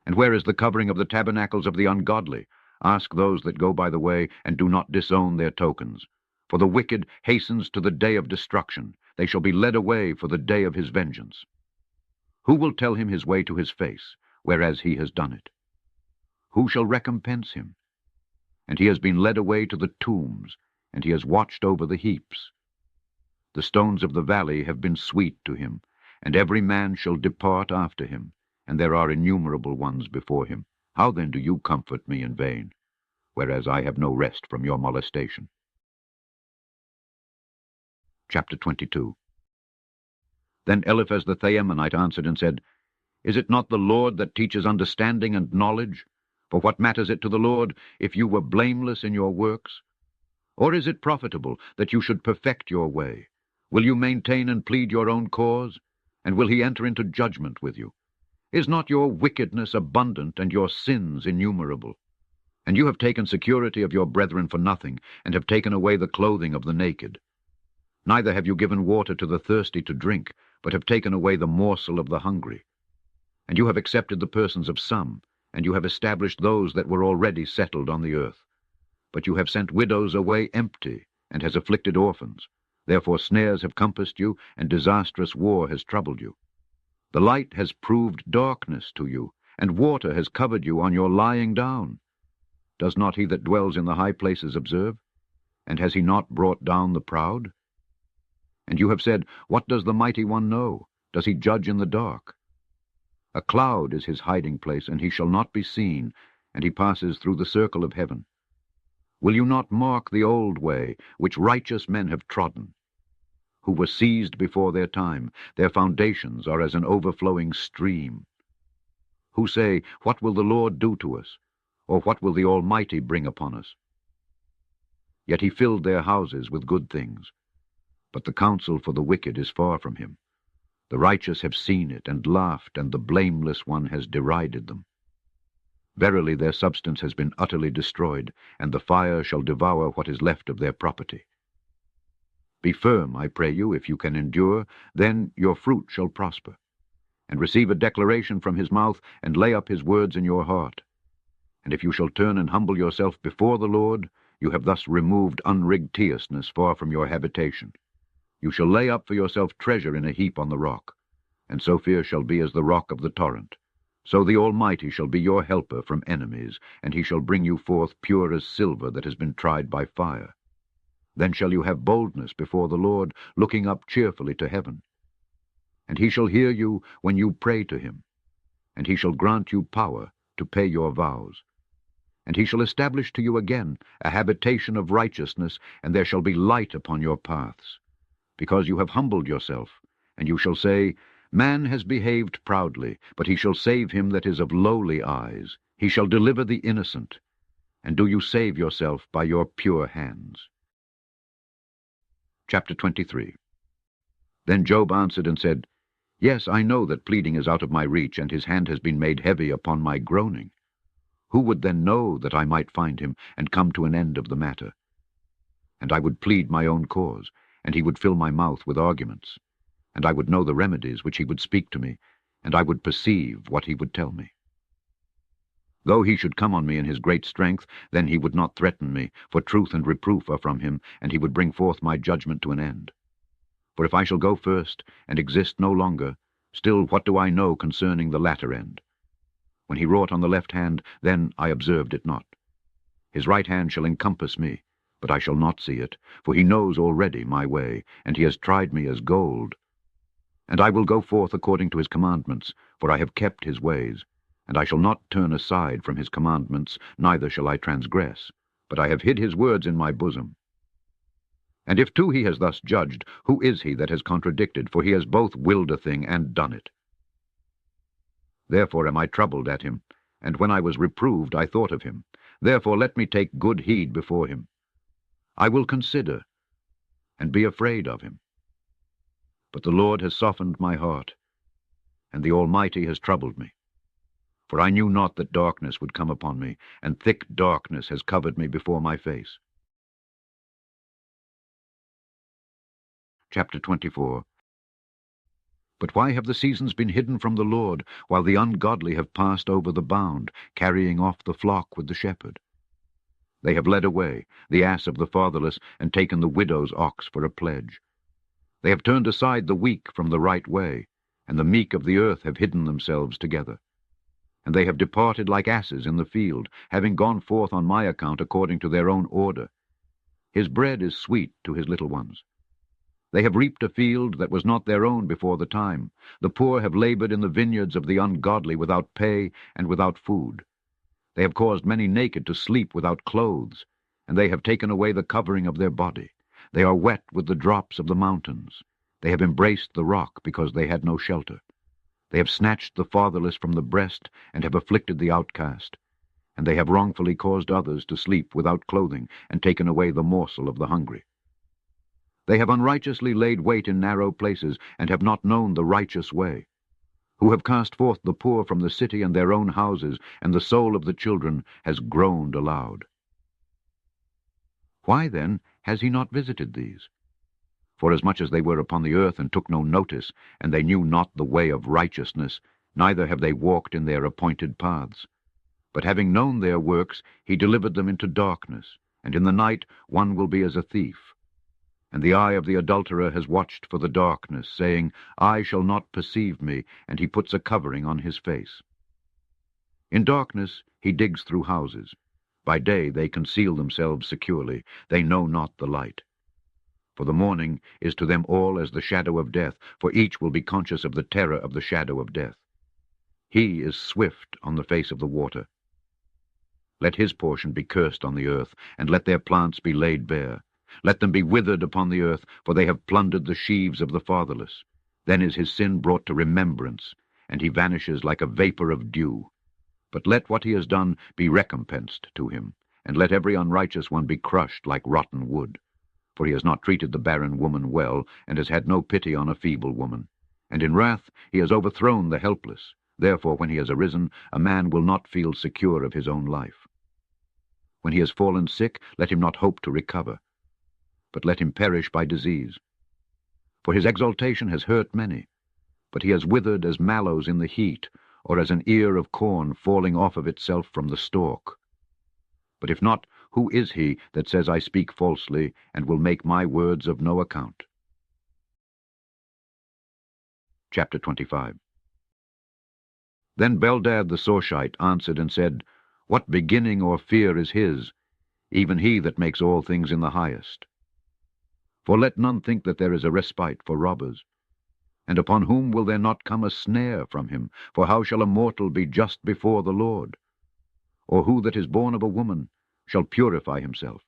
And where is the covering of the tabernacles of the ungodly? Ask those that go by the way, and do not disown their tokens. For the wicked hastens to the day of destruction. They shall be led away for the day of his vengeance. Who will tell him his way to his face, whereas he has done it? Who shall recompense him? And he has been led away to the tombs, and he has watched over the heaps. The stones of the valley have been sweet to him, and every man shall depart after him, and there are innumerable ones before him. How then do you comfort me in vain, whereas I have no rest from your molestation? Chapter 22. Then Eliphaz the Theemanite answered and said, Is it not the Lord that teaches understanding and knowledge? For what matters it to the Lord, if you were blameless in your works? Or is it profitable that you should perfect your way? Will you maintain and plead your own cause? And will he enter into judgment with you? Is not your wickedness abundant, and your sins innumerable? And you have taken security of your brethren for nothing, and have taken away the clothing of the naked. Neither have you given water to the thirsty to drink, but have taken away the morsel of the hungry. And you have accepted the persons of some, and you have established those that were already settled on the earth. But you have sent widows away empty, and has afflicted orphans. Therefore snares have compassed you, and disastrous war has troubled you. The light has proved darkness to you, and water has covered you on your lying down. Does not he that dwells in the high places observe? And has he not brought down the proud? And you have said, What does the mighty one know? Does he judge in the dark? A cloud is his hiding place, and he shall not be seen, and he passes through the circle of heaven. Will you not mark the old way, which righteous men have trodden, who were seized before their time? Their foundations are as an overflowing stream. Who say, What will the Lord do to us? Or what will the Almighty bring upon us? Yet he filled their houses with good things. But the counsel for the wicked is far from him. The righteous have seen it and laughed, and the blameless one has derided them. Verily their substance has been utterly destroyed, and the fire shall devour what is left of their property. Be firm, I pray you, if you can endure, then your fruit shall prosper. And receive a declaration from his mouth, and lay up his words in your heart. And if you shall turn and humble yourself before the Lord, you have thus removed unrighteousness far from your habitation. You shall lay up for yourself treasure in a heap on the rock, and so fear shall be as the rock of the torrent. So the Almighty shall be your helper from enemies, and he shall bring you forth pure as silver that has been tried by fire. Then shall you have boldness before the Lord, looking up cheerfully to heaven. And he shall hear you when you pray to him, and he shall grant you power to pay your vows. And he shall establish to you again a habitation of righteousness, and there shall be light upon your paths. Because you have humbled yourself, and you shall say, Man has behaved proudly, but he shall save him that is of lowly eyes. He shall deliver the innocent. And do you save yourself by your pure hands? Chapter 23. Then Job answered and said, Yes, I know that pleading is out of my reach, and his hand has been made heavy upon my groaning. Who would then know that I might find him, and come to an end of the matter? And I would plead my own cause, and he would fill my mouth with arguments. And I would know the remedies which he would speak to me, and I would perceive what he would tell me. Though he should come on me in his great strength, then he would not threaten me, for truth and reproof are from him, and he would bring forth my judgment to an end. For if I shall go first, and exist no longer, still what do I know concerning the latter end? When he wrought on the left hand, then I observed it not. His right hand shall encompass me, but I shall not see it, for he knows already my way, and he has tried me as gold. And I will go forth according to his commandments, for I have kept his ways. And I shall not turn aside from his commandments, neither shall I transgress. But I have hid his words in my bosom. And if too he has thus judged, who is he that has contradicted? For he has both willed a thing and done it. Therefore am I troubled at him, and when I was reproved I thought of him. Therefore let me take good heed before him. I will consider, and be afraid of him. But the Lord has softened my heart, and the Almighty has troubled me. For I knew not that darkness would come upon me, and thick darkness has covered me before my face. Chapter 24. But why have the seasons been hidden from the Lord, while the ungodly have passed over the bound, carrying off the flock with the shepherd? They have led away the ass of the fatherless, and taken the widow's ox for a pledge. They have turned aside the weak from the right way, and the meek of the earth have hidden themselves together. And they have departed like asses in the field, having gone forth on my account according to their own order. His bread is sweet to his little ones. They have reaped a field that was not their own before the time. The poor have labored in the vineyards of the ungodly without pay and without food. They have caused many naked to sleep without clothes, and they have taken away the covering of their body. They are wet with the drops of the mountains. They have embraced the rock because they had no shelter. They have snatched the fatherless from the breast, and have afflicted the outcast. And they have wrongfully caused others to sleep without clothing, and taken away the morsel of the hungry. They have unrighteously laid wait in narrow places, and have not known the righteous way, who have cast forth the poor from the city and their own houses, and the soul of the children has groaned aloud. Why, then, has he not visited these? Forasmuch as they were upon the earth, and took no notice, and they knew not the way of righteousness, neither have they walked in their appointed paths. But having known their works, he delivered them into darkness, and in the night one will be as a thief. And the eye of the adulterer has watched for the darkness, saying, I shall not perceive me, and he puts a covering on his face. In darkness he digs through houses. By day they conceal themselves securely. They know not the light. For the morning is to them all as the shadow of death, for each will be conscious of the terror of the shadow of death. He is swift on the face of the water. Let his portion be cursed on the earth, and let their plants be laid bare. Let them be withered upon the earth, for they have plundered the sheaves of the fatherless. Then is his sin brought to remembrance, and he vanishes like a vapor of dew. But let what he has done be recompensed to him, and let every unrighteous one be crushed like rotten wood. For he has not treated the barren woman well, and has had no pity on a feeble woman. And in wrath he has overthrown the helpless. Therefore, when he has arisen, a man will not feel secure of his own life. When he has fallen sick, let him not hope to recover, but let him perish by disease. For his exaltation has hurt many, but he has withered as mallows in the heat, or as an ear of corn falling off of itself from the stalk. But if not, who is he that says, I speak falsely, and will make my words of no account? Chapter 25. Then Bildad the Sushite answered and said, What beginning or fear is his, even he that makes all things in the highest? For let none think that there is a respite for robbers. And upon whom will there not come a snare from him? For how shall a mortal be just before the Lord? Or who that is born of a woman shall purify himself?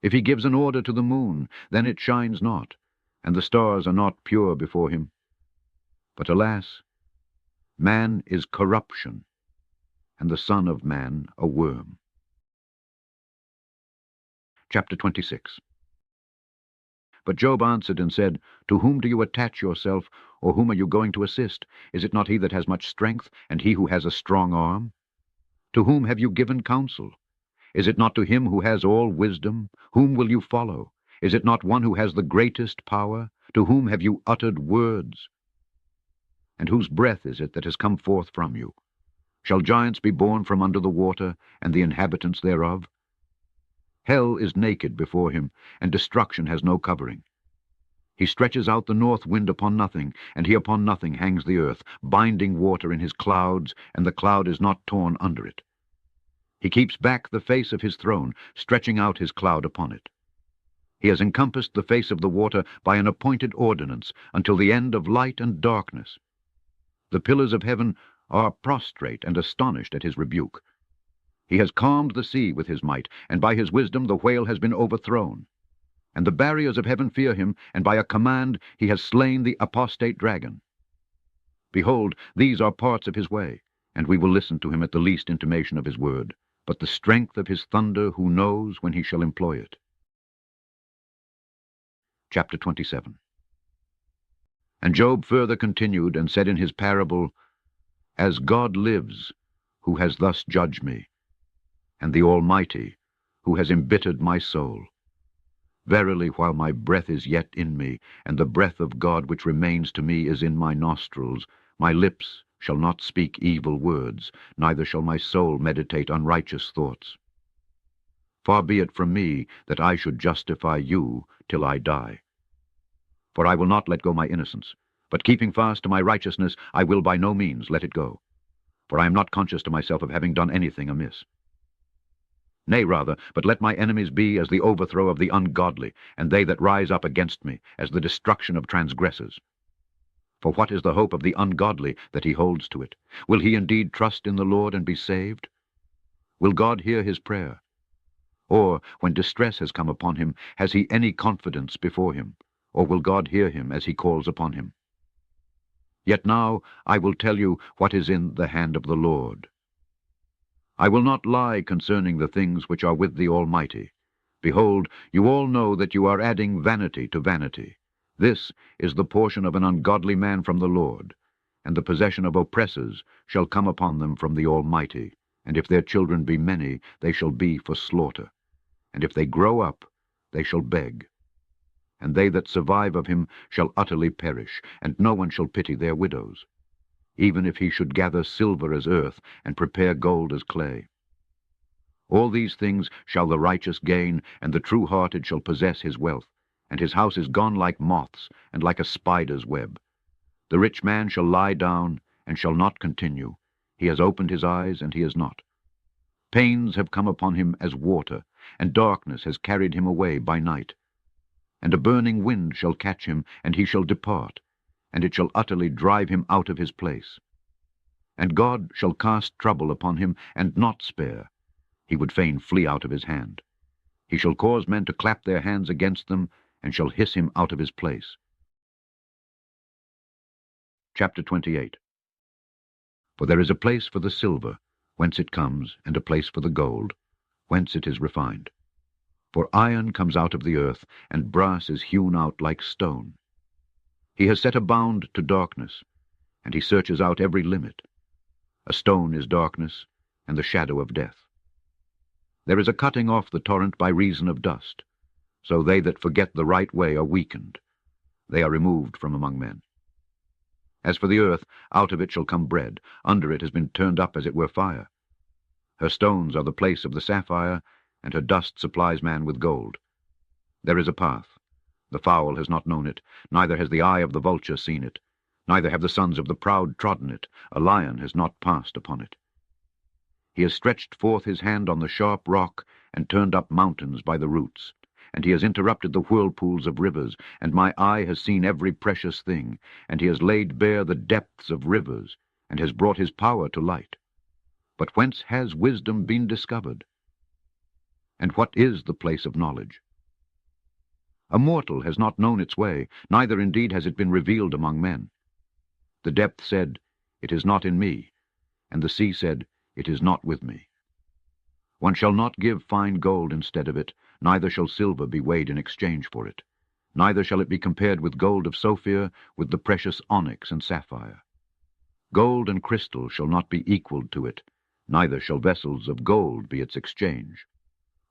If he gives an order to the moon, then it shines not, and the stars are not pure before him. But alas, man is corruption, and the Son of Man a worm. Chapter 26. But Job answered and said, To whom do you attach yourself, or whom are you going to assist? Is it not he that has much strength, and he who has a strong arm? To whom have you given counsel? Is it not to him who has all wisdom? Whom will you follow? Is it not one who has the greatest power? To whom have you uttered words? And whose breath is it that has come forth from you? Shall giants be born from under the water, and the inhabitants thereof? Hell is naked before him, and destruction has no covering. He stretches out the north wind upon nothing, and he upon nothing hangs the earth, binding water in his clouds, and the cloud is not torn under it. He keeps back the face of his throne, stretching out his cloud upon it. He has encompassed the face of the water by an appointed ordinance, until the end of light and darkness. The pillars of heaven are prostrate and astonished at his rebuke. He has calmed the sea with his might, and by his wisdom the whale has been overthrown. And the barriers of heaven fear him, and by a command he has slain the apostate dragon. Behold, these are parts of his way, and we will listen to him at the least intimation of his word. But the strength of his thunder, who knows when he shall employ it? Chapter 27. And Job further continued, and said in his parable, As God lives, who has thus judged me, and the Almighty, who has embittered my soul. Verily, while my breath is yet in me, and the breath of God which remains to me is in my nostrils, my lips shall not speak evil words, neither shall my soul meditate unrighteous thoughts. Far be it from me that I should justify you till I die. For I will not let go my innocence, but keeping fast to my righteousness, I will by no means let it go. For I am not conscious to myself of having done anything amiss. Nay, rather, but let my enemies be as the overthrow of the ungodly, and they that rise up against me as the destruction of transgressors. For what is the hope of the ungodly that he holds to it? Will he indeed trust in the Lord and be saved? Will God hear his prayer? Or, when distress has come upon him, has he any confidence before him? Or will God hear him as he calls upon him? Yet now I will tell you what is in the hand of the Lord. I will not lie concerning the things which are with the Almighty. Behold, you all know that you are adding vanity to vanity. This is the portion of an ungodly man from the Lord, and the possession of oppressors shall come upon them from the Almighty. And if their children be many, they shall be for slaughter. And if they grow up, they shall beg. And they that survive of him shall utterly perish, and no one shall pity their widows, even if he should gather silver as earth, and prepare gold as clay. All these things shall the righteous gain, and the true-hearted shall possess his wealth, and his house is gone like moths, and like a spider's web. The rich man shall lie down, and shall not continue. He has opened his eyes, and he is not. Pains have come upon him as water, and darkness has carried him away by night. And a burning wind shall catch him, and he shall depart, and it shall utterly drive him out of his place. And God shall cast trouble upon him, and not spare. He would fain flee out of his hand. He shall cause men to clap their hands against them, and shall hiss him out of his place. Chapter 28. For there is a place for the silver, whence it comes, and a place for the gold, whence it is refined. For iron comes out of the earth, and brass is hewn out like stone. He has set a bound to darkness, and he searches out every limit. A stone is darkness, and the shadow of death. There is a cutting off the torrent by reason of dust, so they that forget the right way are weakened. They are removed from among men. As for the earth, out of it shall come bread. Under it has been turned up as it were fire. Her stones are the place of the sapphire, and her dust supplies man with gold. There is a path. The fowl has not known it, neither has the eye of the vulture seen it, neither have the sons of the proud trodden it. A lion has not passed upon it. He has stretched forth his hand on the sharp rock, and turned up mountains by the roots. And he has interrupted the whirlpools of rivers, and my eye has seen every precious thing. And he has laid bare the depths of rivers, and has brought his power to light. But whence has wisdom been discovered? And what is the place of knowledge? A mortal has not known its way, neither indeed has it been revealed among men. The depth said, It is not in me, and the sea said, It is not with me. One shall not give fine gold instead of it, neither shall silver be weighed in exchange for it. Neither shall it be compared with gold of Sophir, with the precious onyx and sapphire. Gold and crystal shall not be equal to it, neither shall vessels of gold be its exchange.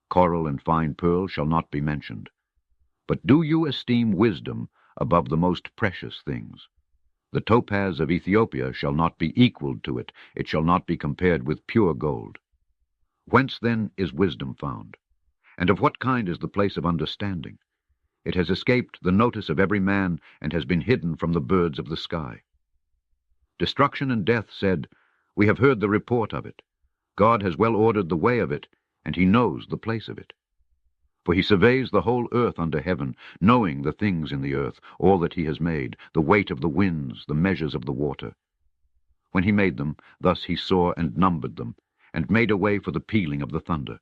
Coral and fine pearl shall not be mentioned. But do you esteem wisdom above the most precious things? The topaz of Ethiopia shall not be equal to it, it shall not be compared with pure gold. Whence then is wisdom found? And of what kind is the place of understanding? It has escaped the notice of every man, and has been hidden from the birds of the sky. Destruction and death said, We have heard the report of it. God has well ordered the way of it, and he knows the place of it. For he surveys the whole earth under heaven, knowing the things in the earth, all that he has made, the weight of the winds, the measures of the water. When he made them, thus he saw and numbered them, and made a way for the pealing of the thunder.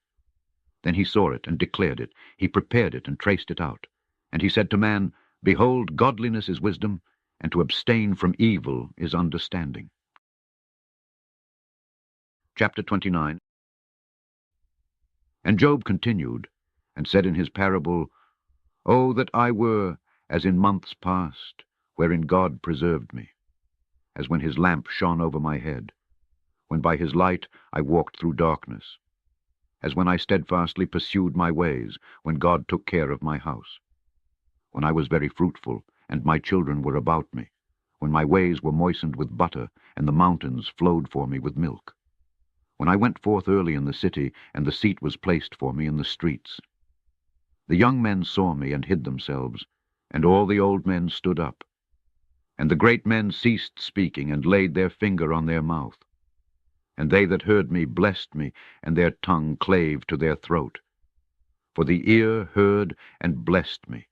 Then he saw it and declared it, he prepared it and traced it out. And he said to man, Behold, godliness is wisdom, and to abstain from evil is understanding. Chapter 29. And Job continued, and said in his parable, O that I were as in months past, wherein God preserved me, as when his lamp shone over my head, when by his light I walked through darkness, as when I steadfastly pursued my ways, when God took care of my house, when I was very fruitful, and my children were about me, when my ways were moistened with butter, and the mountains flowed for me with milk, when I went forth early in the city, and the seat was placed for me in the streets. The young men saw me and hid themselves, and all the old men stood up. And the great men ceased speaking, and laid their finger on their mouth. And they that heard me blessed me, and their tongue clave to their throat. For the ear heard and blessed me,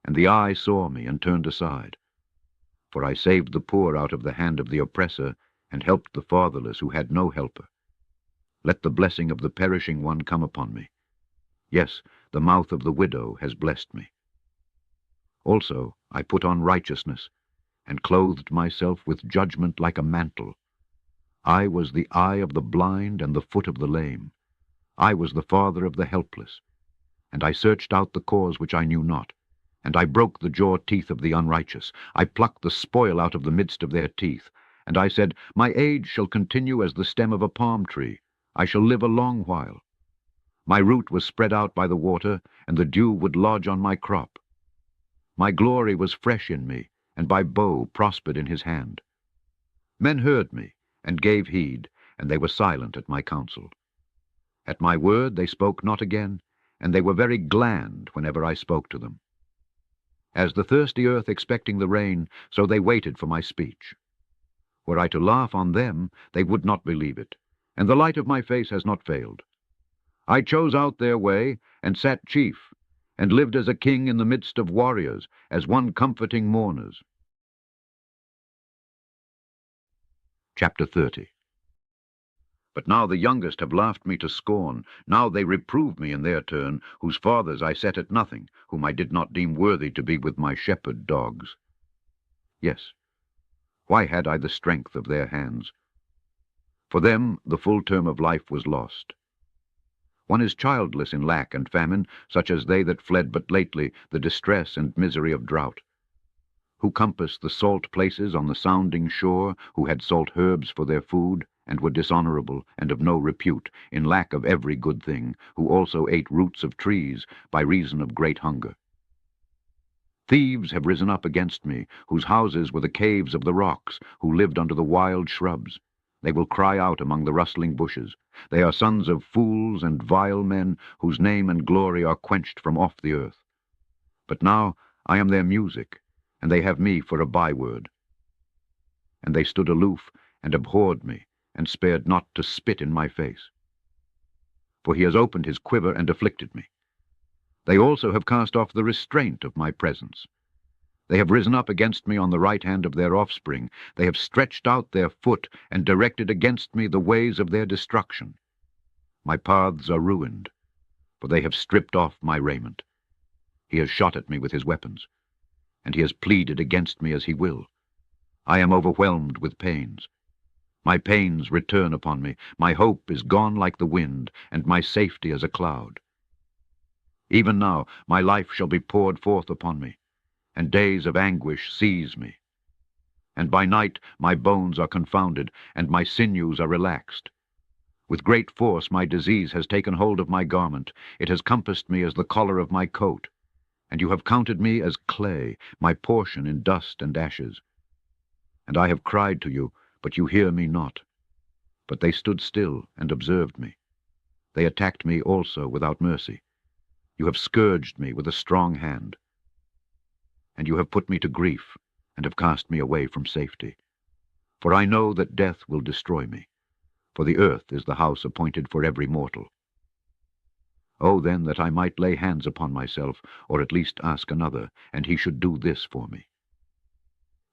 and the eye saw me and turned aside. For I saved the poor out of the hand of the oppressor, and helped the fatherless who had no helper. Let the blessing of the perishing one come upon me. Yes, the mouth of the widow has blessed me. Also I put on righteousness, and clothed myself with judgment like a mantle. I was the eye of the blind and the foot of the lame. I was the father of the helpless. And I searched out the cause which I knew not. And I broke the jaw teeth of the unrighteous. I plucked the spoil out of the midst of their teeth. And I said, My age shall continue as the stem of a palm tree. I shall live a long while. My root was spread out by the water, and the dew would lodge on my crop. My glory was fresh in me, and my bow prospered in his hand. Men heard me, and gave heed, and they were silent at my counsel. At my word they spoke not again, and they were very gland whenever I spoke to them. As the thirsty earth expecting the rain, so they waited for my speech. Were I to laugh on them, they would not believe it, and the light of my face has not failed. I chose out their way, and sat chief, and lived as a king in the midst of warriors, as one comforting mourners. Chapter 30. But now the youngest have laughed me to scorn. Now they reprove me in their turn, whose fathers I set at nothing, whom I did not deem worthy to be with my shepherd dogs. Yes, why had I the strength of their hands? For them the full term of life was lost. One is childless in lack and famine, such as they that fled but lately, the distress and misery of drought. who compassed the salt places on the sounding shore, who had salt herbs for their food, and were dishonorable and of no repute, in lack of every good thing, who also ate roots of trees by reason of great hunger. Thieves have risen up against me, whose houses were the caves of the rocks, who lived under the wild shrubs. They will cry out among the rustling bushes. They are sons of fools and vile men, whose name and glory are quenched from off the earth. But now I am their music, and they have me for a byword. And they stood aloof, and abhorred me, and spared not to spit in my face. For he has opened his quiver and afflicted me. They also have cast off the restraint of my presence. They have risen up against me on the right hand of their offspring. They have stretched out their foot, and directed against me the ways of their destruction. My paths are ruined, for they have stripped off my raiment. He has shot at me with his weapons, and he has pleaded against me as he will. I am overwhelmed with pains. My pains return upon me. My hope is gone like the wind, and my safety as a cloud. Even now my life shall be poured forth upon me, and days of anguish seize me. And by night my bones are confounded, and my sinews are relaxed. With great force my disease has taken hold of my garment. It has compassed me as the collar of my coat. And you have counted me as clay, my portion in dust and ashes. And I have cried to you, but you hear me not. But they stood still and observed me. They attacked me also without mercy. You have scourged me with a strong hand. And you have put me to grief, and have cast me away from safety. For I know that death will destroy me, for the earth is the house appointed for every mortal. Oh, then, that I might lay hands upon myself, or at least ask another, and he should do this for me.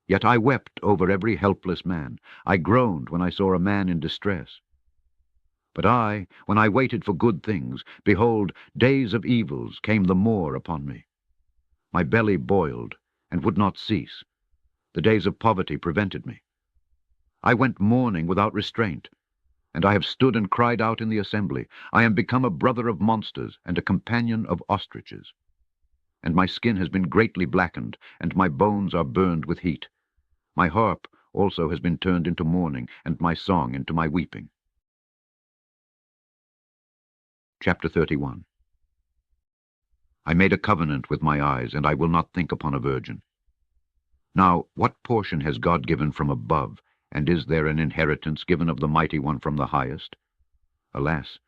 Yet I wept over every helpless man. I groaned when I saw a man in distress. But I, when I waited for good things, behold, days of evils came the more upon me. My belly boiled, and would not cease. The days of poverty prevented me. I went mourning without restraint, and I have stood and cried out in the assembly. I am become a brother of monsters, and a companion of ostriches. And my skin has been greatly blackened, and my bones are burned with heat. My harp also has been turned into mourning, and my song into my weeping. Chapter 31. I made a covenant with my eyes, and I will not think upon a virgin. Now, what portion has God given from above, and is there an inheritance given of the mighty one from the highest? Alas,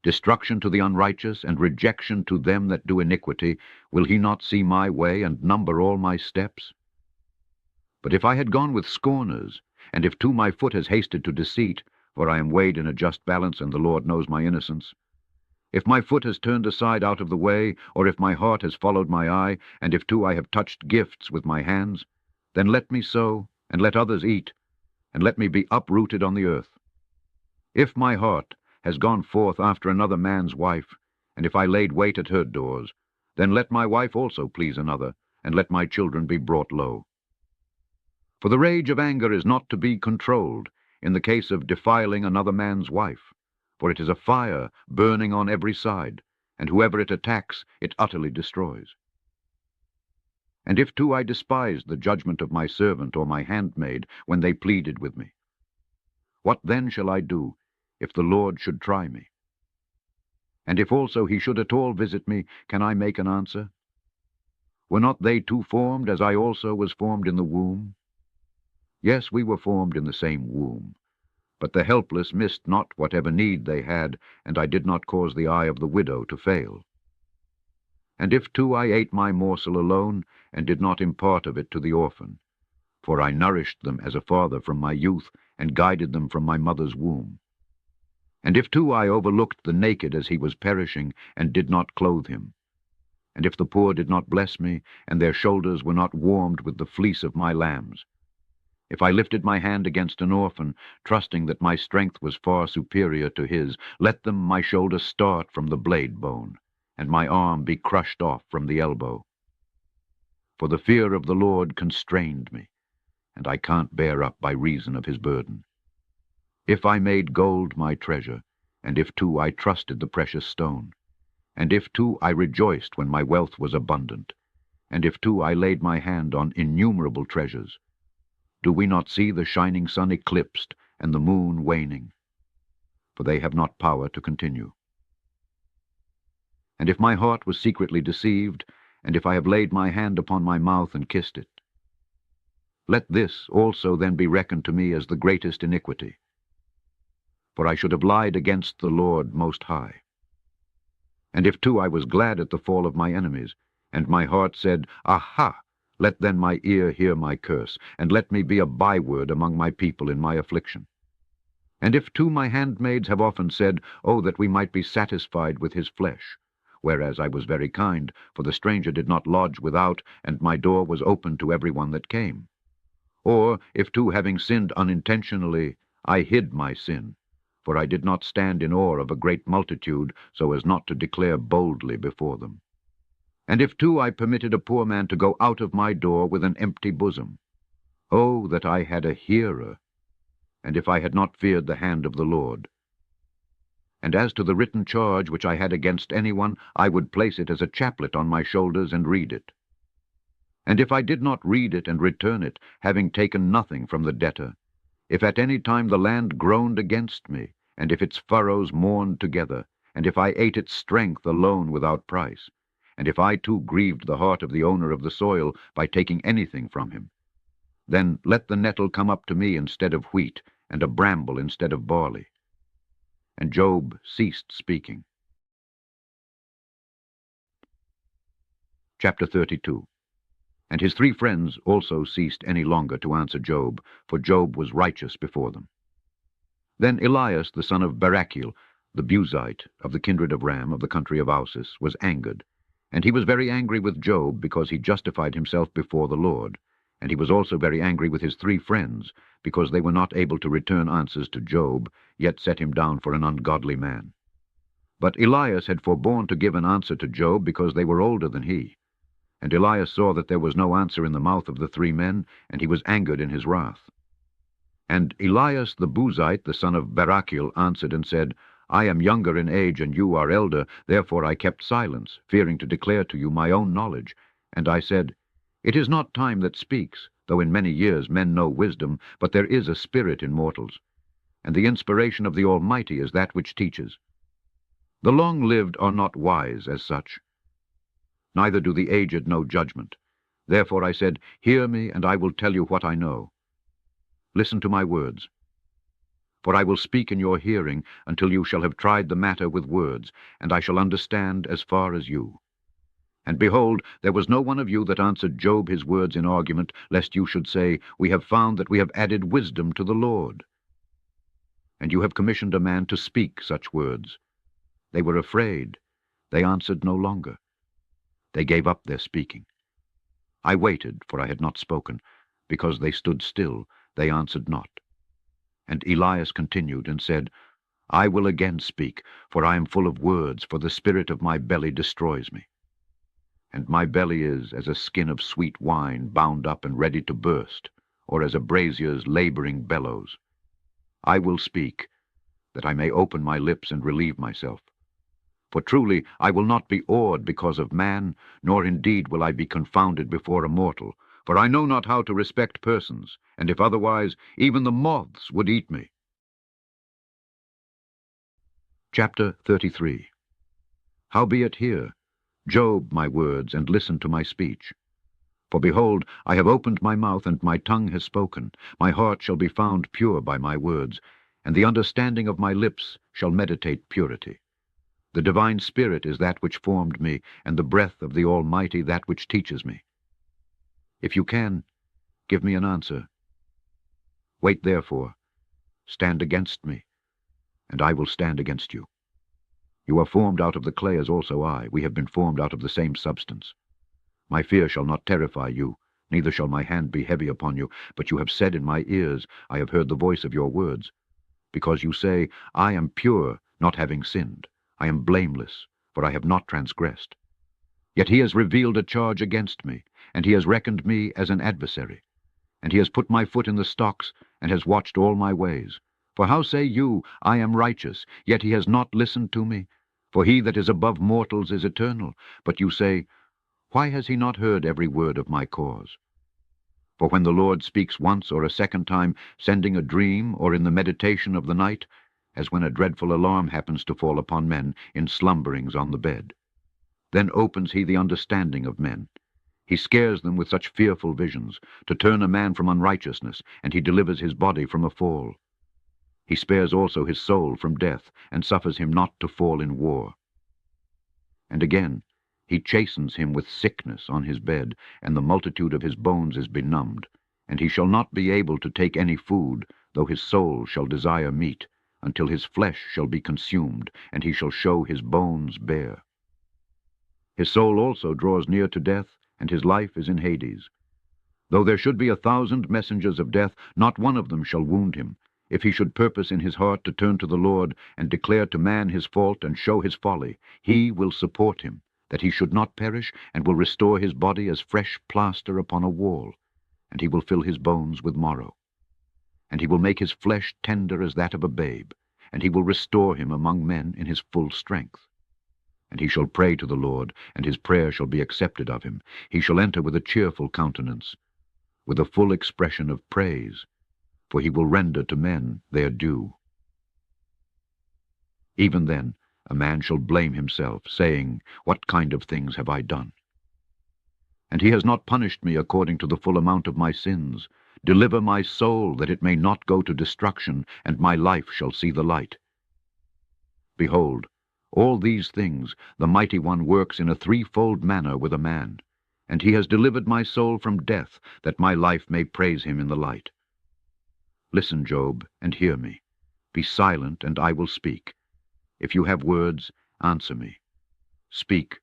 destruction to the unrighteous, and rejection to them that do iniquity, will he not see my way, and number all my steps? But if I had gone with scorners, and if too my foot has hasted to deceit, for I am weighed in a just balance, and the Lord knows my innocence, if my foot has turned aside out of the way, or if my heart has followed my eye, and if too I have touched gifts with my hands, then let me sow, and let others eat, and let me be uprooted on the earth. If my heart has gone forth after another man's wife, and if I laid wait at her doors, then let my wife also please another, and let my children be brought low. For the rage of anger is not to be controlled, in the case of defiling another man's wife. For it is a fire burning on every side, and whoever it attacks, it utterly destroys. And if too I despised the judgment of my servant or my handmaid when they pleaded with me, what then shall I do, if the Lord should try me? And if also he should at all visit me, can I make an answer? Were not they too formed, as I also was formed in the womb? Yes, we were formed in the same womb. But the helpless missed not whatever need they had, and I did not cause the eye of the widow to fail. And if too I ate my morsel alone, and did not impart of it to the orphan, for I nourished them as a father from my youth, and guided them from my mother's womb. And if too I overlooked the naked as he was perishing, and did not clothe him, and if the poor did not bless me, and their shoulders were not warmed with the fleece of my lambs, if I lifted my hand against an orphan, trusting that my strength was far superior to his, let them my shoulder start from the blade bone, and my arm be crushed off from the elbow. For the fear of the Lord constrained me, and I can't bear up by reason of his burden. If I made gold my treasure, and if too I trusted the precious stone, and if too I rejoiced when my wealth was abundant, and if too I laid my hand on innumerable treasures? Do we not see the shining sun eclipsed, and the moon waning? For they have not power to continue. And if my heart was secretly deceived, and if I have laid my hand upon my mouth and kissed it, let this also then be reckoned to me as the greatest iniquity. For I should have lied against the Lord Most High. And if too I was glad at the fall of my enemies, and my heart said, Aha! Let then my ear hear my curse, and let me be a byword among my people in my affliction. And if too my handmaids have often said, Oh, that we might be satisfied with his flesh, whereas I was very kind, for the stranger did not lodge without, and my door was open to every one that came. Or if too, having sinned unintentionally, I hid my sin, for I did not stand in awe of a great multitude, so as not to declare boldly before them. And if too I permitted a poor man to go out of my door with an empty bosom, oh, that I had a hearer, and if I had not feared the hand of the Lord. And as to the written charge which I had against anyone, I would place it as a chaplet on my shoulders and read it. And if I did not read it and return it, having taken nothing from the debtor, if at any time the land groaned against me, and if its furrows mourned together, and if I ate its strength alone without price, and if I too grieved the heart of the owner of the soil by taking anything from him, then let the nettle come up to me instead of wheat, and a bramble instead of barley. And Job ceased speaking. Chapter 32. And his 3 friends also ceased any longer to answer Job, for Job was righteous before them. Then Elias the son of Barachiel, the Buzite, of the kindred of Ram, of the country of Ausis, was angered. And he was very angry with Job, because he justified himself before the Lord. And he was also very angry with his 3 friends, because they were not able to return answers to Job, yet set him down for an ungodly man. But Elias had forborne to give an answer to Job, because they were older than he. And Elias saw that there was no answer in the mouth of the 3 men, and he was angered in his wrath. And Elias the Buzite, the son of Barachiel, answered and said, I am younger in age, and you are elder, therefore I kept silence, fearing to declare to you my own knowledge. And I said, It is not time that speaks, though in many years men know wisdom, but there is a spirit in mortals. And the inspiration of the Almighty is that which teaches. The long-lived are not wise as such, neither do the aged know judgment. Therefore I said, Hear me, and I will tell you what I know. Listen to my words. For I will speak in your hearing until you shall have tried the matter with words, and I shall understand as far as you. And behold, there was no one of you that answered Job his words in argument, lest you should say, We have found that we have added wisdom to the Lord. And you have commissioned a man to speak such words. They were afraid. They answered no longer. They gave up their speaking. I waited, for I had not spoken. Because they stood still, they answered not. And Elias continued and said, I will again speak, for I am full of words, for the spirit of my belly destroys me. And my belly is as a skin of sweet wine bound up and ready to burst, or as a brazier's laboring bellows. I will speak, that I may open my lips and relieve myself. For truly I will not be awed because of man, nor indeed will I be confounded before a mortal. For I know not how to respect persons, and if otherwise, even the moths would eat me. Chapter 33. Howbeit hear, Job, my words, and listen to my speech. For behold, I have opened my mouth, and my tongue has spoken. My heart shall be found pure by my words, and the understanding of my lips shall meditate purity. The divine Spirit is that which formed me, and the breath of the Almighty that which teaches me. If you can, give me an answer. Wait therefore, stand against me, and I will stand against you. You are formed out of the clay as also I. We have been formed out of the same substance. My fear shall not terrify you, neither shall my hand be heavy upon you. But you have said in my ears, I have heard the voice of your words. Because you say, I am pure, not having sinned. I am blameless, for I have not transgressed. Yet he has revealed a charge against me, and he has reckoned me as an adversary. And he has put my foot in the stocks, and has watched all my ways. For how say you, I am righteous, yet he has not listened to me? For he that is above mortals is eternal. But you say, Why has he not heard every word of my cause? For when the Lord speaks once or a second time, sending a dream or in the meditation of the night, as when a dreadful alarm happens to fall upon men in slumberings on the bed, then opens he the understanding of men. He scares them with such fearful visions, to turn a man from unrighteousness, and he delivers his body from a fall. He spares also his soul from death, and suffers him not to fall in war. And again, he chastens him with sickness on his bed, and the multitude of his bones is benumbed. And he shall not be able to take any food, though his soul shall desire meat, until his flesh shall be consumed, and he shall show his bones bare. His soul also draws near to death, and his life is in Hades. Though there should be 1,000 messengers of death, not one of them shall wound him, if he should purpose in his heart to turn to the Lord, and declare to man his fault, and show his folly. He will support him, that he should not perish, and will restore his body as fresh plaster upon a wall, and he will fill his bones with marrow. And he will make his flesh tender as that of a babe, and he will restore him among men in his full strength. And he shall pray to the Lord, and his prayer shall be accepted of him. He shall enter with a cheerful countenance, with a full expression of praise, for he will render to men their due. Even then a man shall blame himself, saying, What kind of things have I done? And he has not punished me according to the full amount of my sins. Deliver my soul, that it may not go to destruction, and my life shall see the light. Behold, all these things the Mighty One works in a threefold manner with a man, and he has delivered my soul from death, that my life may praise him in the light. Listen, Job, and hear me. Be silent, and I will speak. If you have words, answer me. Speak,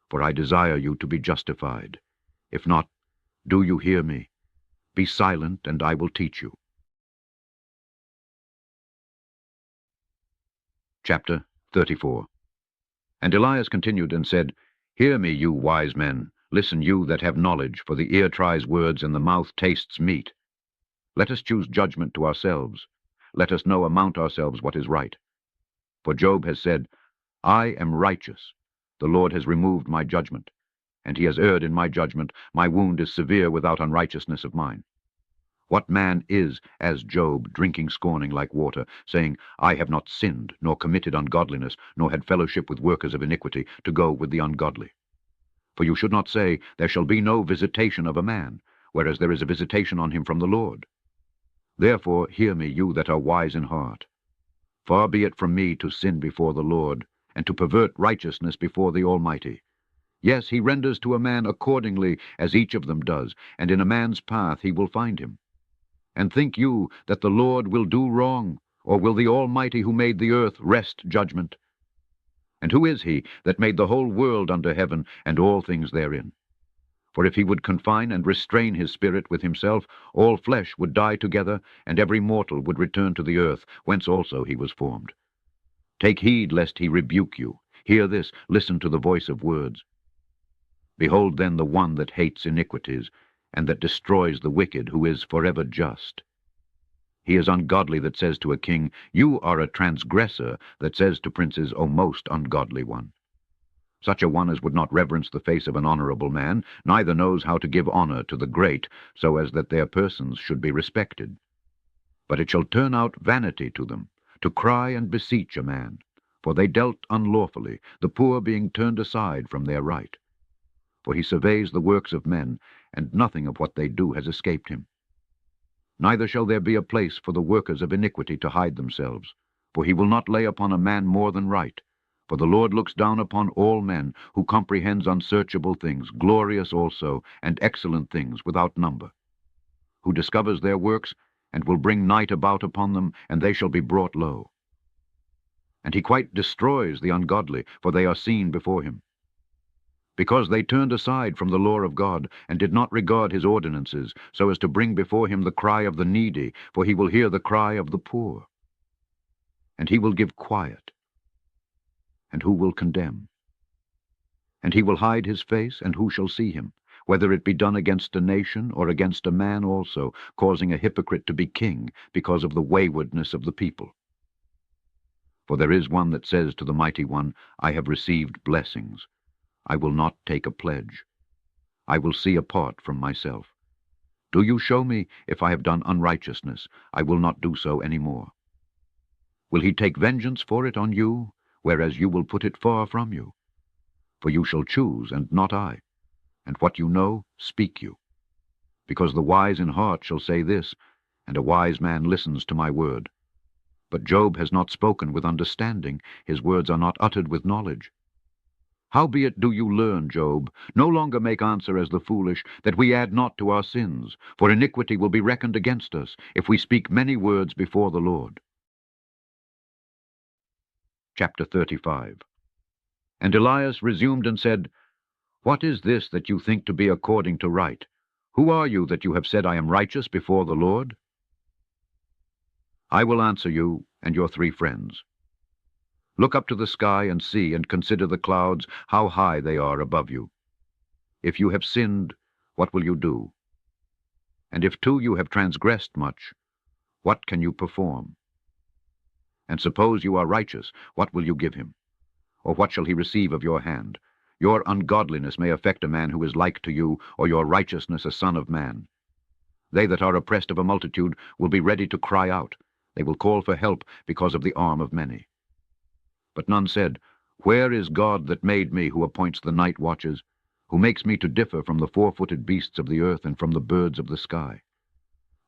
for I desire you to be justified. If not, do you hear me? Be silent, and I will teach you. Chapter 34. And Elias continued and said, Hear me, you wise men. Listen, you that have knowledge, for the ear tries words, and the mouth tastes meat. Let us choose judgment to ourselves. Let us know amount ourselves what is right. For Job has said, I am righteous. The Lord has removed my judgment, and he has erred in my judgment. My wound is severe without unrighteousness of mine. What man is as Job, drinking scorning like water, saying, I have not sinned, nor committed ungodliness, nor had fellowship with workers of iniquity, to go with the ungodly? For you should not say, There shall be no visitation of a man, whereas there is a visitation on him from the Lord. Therefore hear me, you that are wise in heart. Far be it from me to sin before the Lord, and to pervert righteousness before the Almighty. Yes, he renders to a man accordingly as each of them does, and in a man's path he will find him. And think you that the Lord will do wrong, or will the Almighty who made the earth wrest judgment? And who is he that made the whole world under heaven, and all things therein? For if he would confine and restrain his spirit with himself, all flesh would die together, and every mortal would return to the earth, whence also he was formed. Take heed lest he rebuke you. Hear this, listen to the voice of words. Behold then the one that hates iniquities, and that destroys the wicked, who is forever just. He is ungodly that says to a king, You are a transgressor, that says to princes, O most ungodly one. Such a one as would not reverence the face of an honorable man, neither knows how to give honor to the great, so as that their persons should be respected. But it shall turn out vanity to them, to cry and beseech a man, for they dealt unlawfully, the poor being turned aside from their right. For he surveys the works of men, and nothing of what they do has escaped him. Neither shall there be a place for the workers of iniquity to hide themselves, for he will not lay upon a man more than right. For the Lord looks down upon all men, who comprehends unsearchable things, glorious also, and excellent things without number, who discovers their works, and will bring night about upon them, and they shall be brought low. And he quite destroys the ungodly, for they are seen before him. Because they turned aside from the law of God, and did not regard his ordinances, so as to bring before him the cry of the needy, for he will hear the cry of the poor. And he will give quiet. And who will condemn? And he will hide his face, and who shall see him? Whether it be done against a nation, or against a man also, causing a hypocrite to be king, because of the waywardness of the people. For there is one that says to the Mighty One, I have received blessings. I will not take a pledge. I will see apart from myself. Do you show me if I have done unrighteousness? I will not do so any more. Will he take vengeance for it on you, whereas you will put it far from you? For you shall choose, and not I, and what you know, speak you. Because the wise in heart shall say this, and a wise man listens to my word. But Job has not spoken with understanding, his words are not uttered with knowledge. Howbeit do you learn, Job, no longer make answer as the foolish, that we add not to our sins, for iniquity will be reckoned against us, if we speak many words before the Lord. Chapter 35. And Elias resumed and said, What is this that you think to be according to right? Who are you that you have said I am righteous before the Lord? I will answer you and your 3 friends. Look up to the sky and see, and consider the clouds, how high they are above you. If you have sinned, what will you do? And if too you have transgressed much, what can you perform? And suppose you are righteous, what will you give him? Or what shall he receive of your hand? Your ungodliness may affect a man who is like to you, or your righteousness a son of man. They that are oppressed of a multitude will be ready to cry out. They will call for help because of the arm of many. But none said, Where is God that made me, who appoints the night watches, who makes me to differ from the 4-footed beasts of the earth and from the birds of the sky?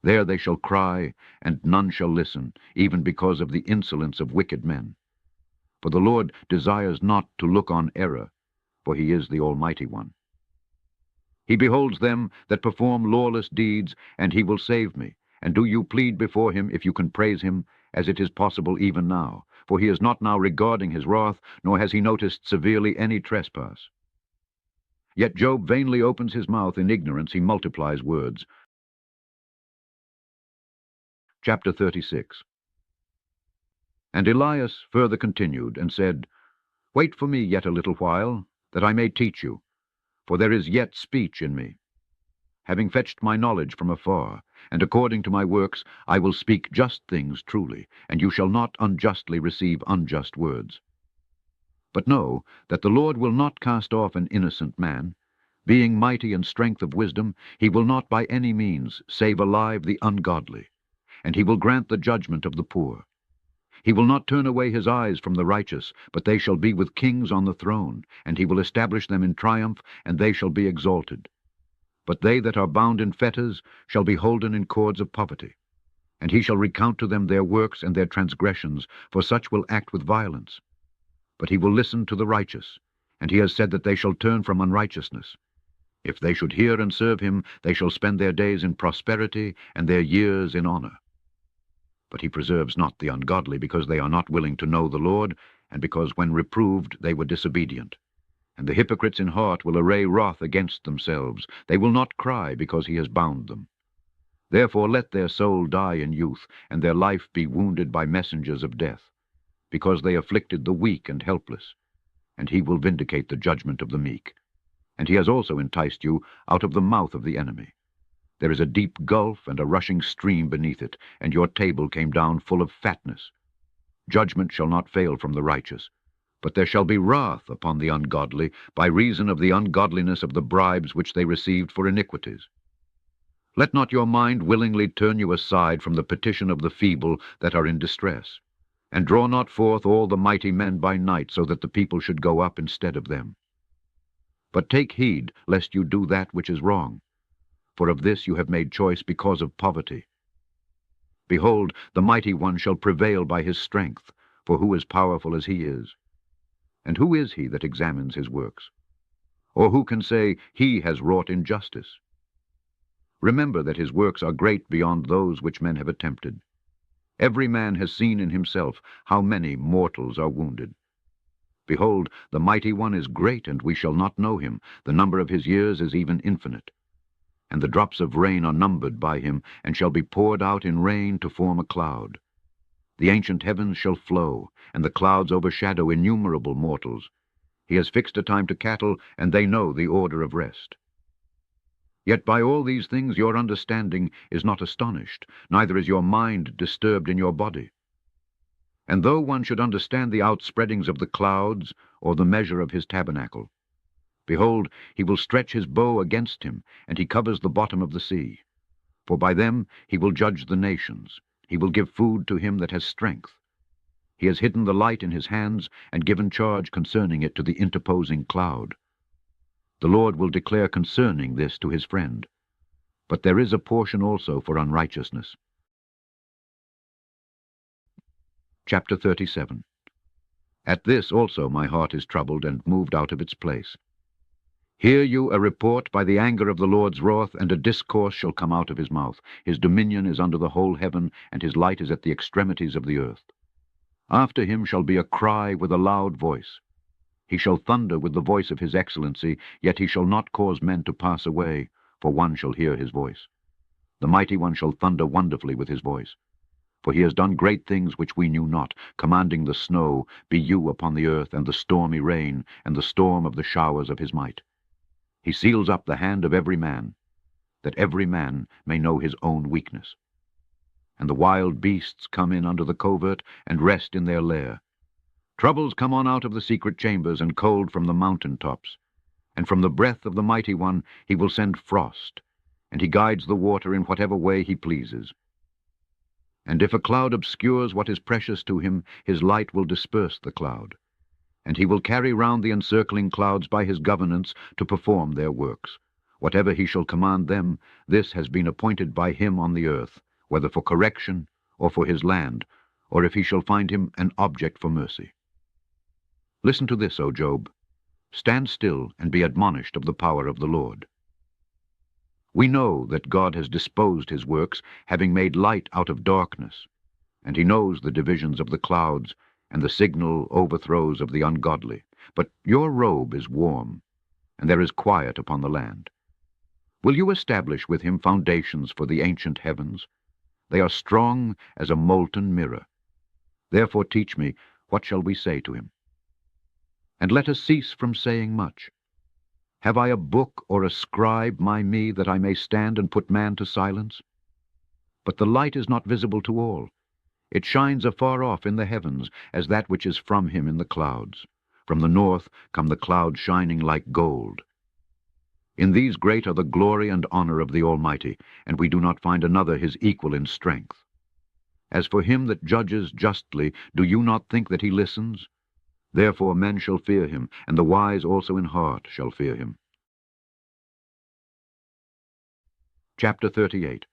There they shall cry, and none shall listen, even because of the insolence of wicked men. For the Lord desires not to look on error, for he is the Almighty One. He beholds them that perform lawless deeds, and he will save me. And do you plead before him, if you can praise him, as it is possible even now? For he is not now regarding his wrath, nor has he noticed severely any trespass. Yet Job vainly opens his mouth in ignorance, he multiplies words. Chapter 36. And Elias further continued, and said, Wait for me yet a little while, that I may teach you, for there is yet speech in me. Having fetched my knowledge from afar, and according to my works, I will speak just things truly, and you shall not unjustly receive unjust words. But know that the Lord will not cast off an innocent man. Being mighty in strength of wisdom, he will not by any means save alive the ungodly, and he will grant the judgment of the poor. He will not turn away his eyes from the righteous, but they shall be with kings on the throne, and he will establish them in triumph, and they shall be exalted. But they that are bound in fetters shall be holden in cords of poverty. And he shall recount to them their works and their transgressions, for such will act with violence. But he will listen to the righteous, and he has said that they shall turn from unrighteousness. If they should hear and serve him, they shall spend their days in prosperity, and their years in honor. But he preserves not the ungodly, because they are not willing to know the Lord, and because when reproved they were disobedient. And the hypocrites in heart will array wrath against themselves. They will not cry, because he has bound them. Therefore let their soul die in youth, and their life be wounded by messengers of death, because they afflicted the weak and helpless. And he will vindicate the judgment of the meek. And he has also enticed you out of the mouth of the enemy. There is a deep gulf and a rushing stream beneath it, and your table came down full of fatness. Judgment shall not fail from the righteous, but there shall be wrath upon the ungodly, by reason of the ungodliness of the bribes which they received for iniquities. Let not your mind willingly turn you aside from the petition of the feeble that are in distress, and draw not forth all the mighty men by night, so that the people should go up instead of them. But take heed, lest you do that which is wrong, for of this you have made choice because of poverty. Behold, the mighty one shall prevail by his strength, for who is powerful as he is? And who is he that examines his works? Or who can say, he has wrought injustice? Remember that his works are great beyond those which men have attempted. Every man has seen in himself how many mortals are wounded. Behold, the mighty one is great, and we shall not know him. The number of his years is even infinite. And the drops of rain are numbered by him, and shall be poured out in rain to form a cloud. The ancient heavens shall flow, and the clouds overshadow innumerable mortals. He has fixed a time to cattle, and they know the order of rest. Yet by all these things your understanding is not astonished, neither is your mind disturbed in your body. And though one should understand the outspreadings of the clouds, or the measure of his tabernacle, Behold, he will stretch his bow against him, and he covers the bottom of the sea. For by them he will judge the nations. He will give food to him that has strength. He has hidden the light in his hands, and given charge concerning it to the interposing cloud. The Lord will declare concerning this to his friend. But there is a portion also for unrighteousness. Chapter 37. At this also my heart is troubled, and moved out of its place. Hear you a report by the anger of the Lord's wrath, and a discourse shall come out of his mouth. His dominion is under the whole heaven, and his light is at the extremities of the earth. After him shall be a cry with a loud voice. He shall thunder with the voice of his excellency, yet he shall not cause men to pass away, for one shall hear his voice. The mighty one shall thunder wonderfully with his voice. For he has done great things which we knew not, commanding the snow, be you upon the earth, and the stormy rain, and the storm of the showers of his might. He seals up the hand of every man, that every man may know his own weakness. And the wild beasts come in under the covert, and rest in their lair. Troubles come on out of the secret chambers, and cold from the mountain tops. And from the breath of the mighty one he will send frost, and he guides the water in whatever way he pleases. And if a cloud obscures what is precious to him, his light will disperse the cloud. And he will carry round the encircling clouds by his governance to perform their works. Whatever he shall command them, this has been appointed by him on the earth, whether for correction, or for his land, or if he shall find him an object for mercy. Listen to this, O Job. Stand still, and be admonished of the power of the Lord. We know that God has disposed his works, having made light out of darkness, and he knows the divisions of the clouds, and the signal overthrows of the ungodly. But your robe is warm, and there is quiet upon the land. Will you establish with him foundations for the ancient heavens? They are strong as a molten mirror. Therefore teach me, what shall we say to him? And let us cease from saying much. Have I a book or a scribe by me, that I may stand and put man to silence? But the light is not visible to all. It shines afar off in the heavens, as that which is from him in the clouds. From the north come the clouds shining like gold. In these great are the glory and honor of the Almighty, and we do not find another his equal in strength. As for him that judges justly, do you not think that he listens? Therefore men shall fear him, and the wise also in heart shall fear him. Chapter 38.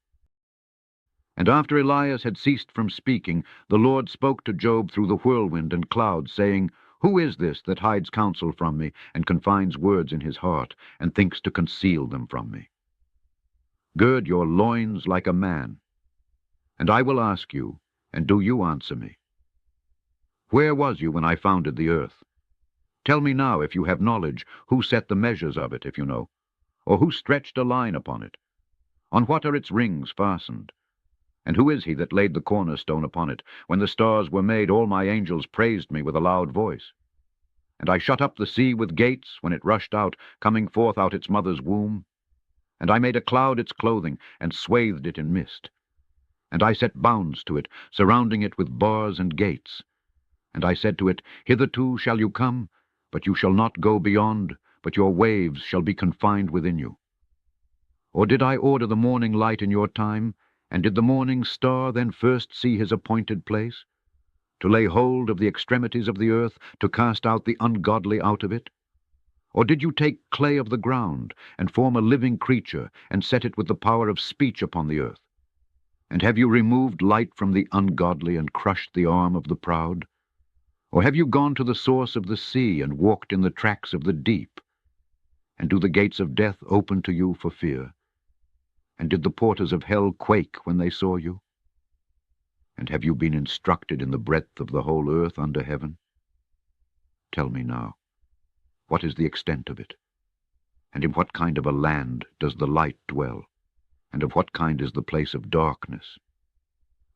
And after Elias had ceased from speaking, the Lord spoke to Job through the whirlwind and clouds, saying, Who is this that hides counsel from me, and confines words in his heart, and thinks to conceal them from me? Gird your loins like a man, and I will ask you, and do you answer me? Where was you when I founded the earth? Tell me now, if you have knowledge, who set the measures of it, if you know, or who stretched a line upon it? On what are its rings fastened? And who is he that laid the cornerstone upon it? When the stars were made, all my angels praised me with a loud voice. And I shut up the sea with gates, when it rushed out, coming forth out its mother's womb. And I made a cloud its clothing, and swathed it in mist. And I set bounds to it, surrounding it with bars and gates. And I said to it, Hitherto shall you come, but you shall not go beyond, but your waves shall be confined within you. Or did I order the morning light in your time, and did the morning star then first see his appointed place? To lay hold of the extremities of the earth, to cast out the ungodly out of it? Or did you take clay of the ground, and form a living creature, and set it with the power of speech upon the earth? And have you removed light from the ungodly, and crushed the arm of the proud? Or have you gone to the source of the sea, and walked in the tracks of the deep? And do the gates of death open to you for fear? And did the porters of hell quake when they saw you? And have you been instructed in the breadth of the whole earth under heaven? Tell me now, what is the extent of it? And in what kind of a land does the light dwell? And of what kind is the place of darkness?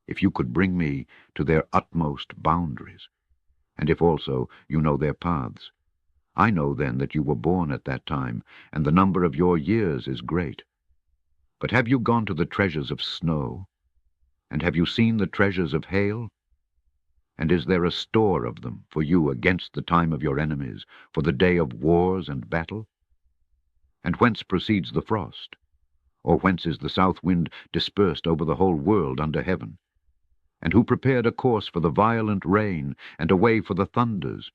If you could bring me to their utmost boundaries, and if also you know their paths, I know then that you were born at that time, and the number of your years is great. But have you gone to the treasures of snow? And have you seen the treasures of hail? And is there a store of them for you against the time of your enemies, for the day of wars and battle? And whence proceeds the frost? Or whence is the south wind dispersed over the whole world under heaven? And who prepared a course for the violent rain, and a way for the thunders?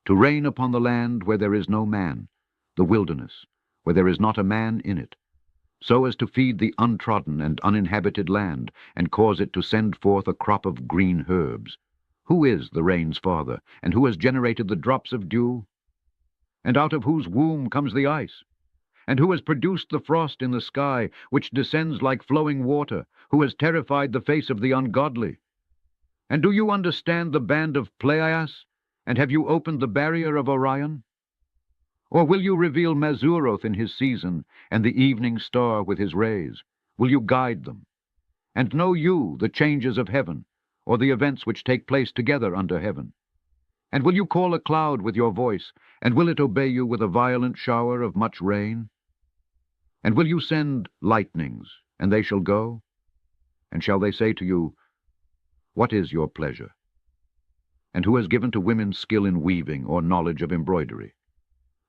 To rain upon the land where there is no man, the wilderness, where there is not a man in it, so as to feed the untrodden and uninhabited land, and cause it to send forth a crop of green herbs. Who is the rain's father, and who has generated the drops of dew? And out of whose womb comes the ice? And who has produced the frost in the sky, which descends like flowing water? Who has terrified the face of the ungodly? And do you understand the band of Pleias? And have you opened the barrier of Orion? Or will you reveal Mazzaroth in his season, and the evening star with his rays? Will you guide them? And know you the changes of heaven, or the events which take place together under heaven? And will you call a cloud with your voice, and will it obey you with a violent shower of much rain? And will you send lightnings, and they shall go? And shall they say to you, What is your pleasure? And who has given to women skill in weaving, or knowledge of embroidery?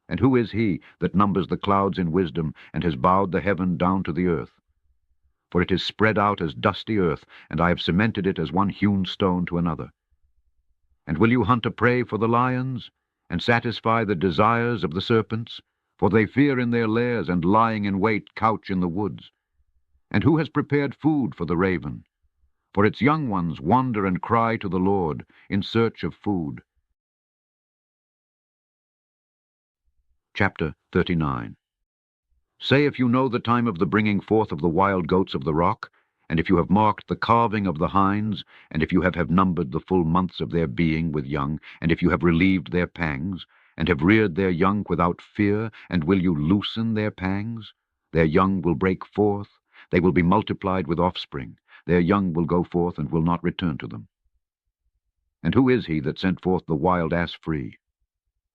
And who is he that numbers the clouds in wisdom, and has bowed the heaven down to the earth? For it is spread out as dusty earth, and I have cemented it as one hewn stone to another. And will you hunt a prey for the lions, and satisfy the desires of the serpents? For they fear in their lairs, and lying in wait couch in the woods. And who has prepared food for the raven? For its young ones wander and cry to the Lord in search of food. Chapter 39. Say if you know the time of the bringing forth of the wild goats of the rock, and if you have marked the calving of the hinds, and if you have numbered the full months of their being with young, and if you have relieved their pangs, and have reared their young without fear, and will you loosen their pangs? Their young will break forth, they will be multiplied with offspring, their young will go forth and will not return to them. And who is he that sent forth the wild ass free?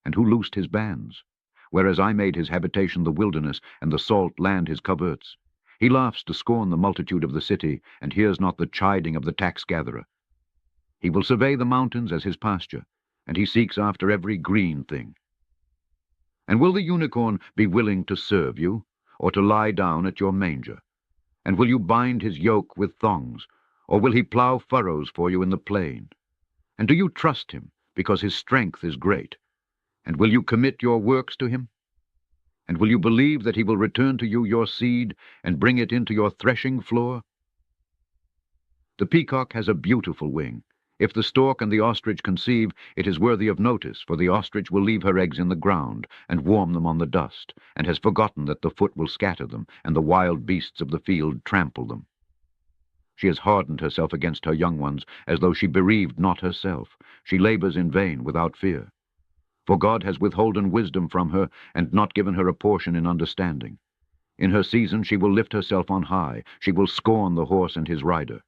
And who loosed his bands? Whereas I made his habitation the wilderness, and the salt land his coverts. He laughs to scorn the multitude of the city, and hears not the chiding of the tax-gatherer. He will survey the mountains as his pasture, and he seeks after every green thing. And will the unicorn be willing to serve you, or to lie down at your manger? And will you bind his yoke with thongs, or will he plow furrows for you in the plain? And do you trust him, because his strength is great? And will you commit your works to him? And will you believe that he will return to you your seed, and bring it into your threshing floor? The peacock has a beautiful wing. If the stork and the ostrich conceive, it is worthy of notice, for the ostrich will leave her eggs in the ground, and warm them on the dust, and has forgotten that the foot will scatter them, and the wild beasts of the field trample them. She has hardened herself against her young ones, as though she bereaved not herself. She labors in vain without fear. For God has withholden wisdom from her, and not given her a portion in understanding. In her season she will lift herself on high, she will scorn the horse and his rider.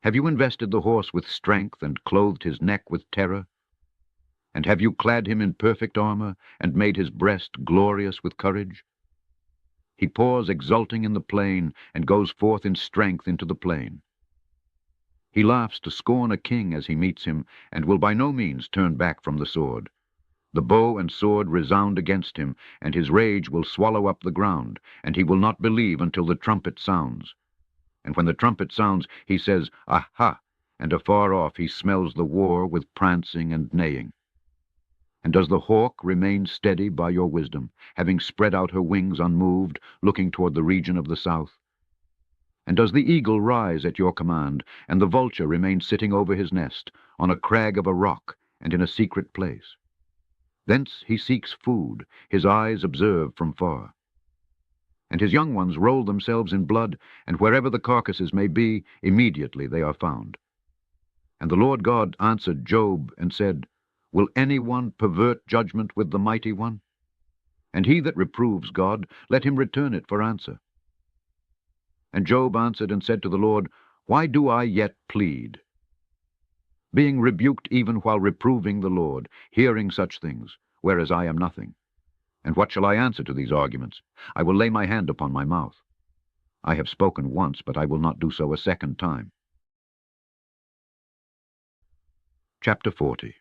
Have you invested the horse with strength, and clothed his neck with terror? And have you clad him in perfect armor, and made his breast glorious with courage? He pours exulting in the plain, and goes forth in strength into the plain. He laughs to scorn a king as he meets him, and will by no means turn back from the sword. The bow and sword resound against him, and his rage will swallow up the ground, and he will not believe until the trumpet sounds. And when the trumpet sounds, he says, Aha! And afar off he smells the war with prancing and neighing. And does the hawk remain steady by your wisdom, having spread out her wings unmoved, looking toward the region of the south? And does the eagle rise at your command, and the vulture remain sitting over his nest, on a crag of a rock, and in a secret place? Thence he seeks food, his eyes observe from far. And his young ones roll themselves in blood, and wherever the carcasses may be, immediately they are found. And the Lord God answered Job, and said, Will any one pervert judgment with the mighty one? And he that reproves God, let him return it for answer. And Job answered and said to the Lord, Why do I yet plead? Being rebuked even while reproving the Lord, hearing such things, whereas I am nothing. And what shall I answer to these arguments? I will lay my hand upon my mouth. I have spoken once, but I will not do so a second time. Chapter 40.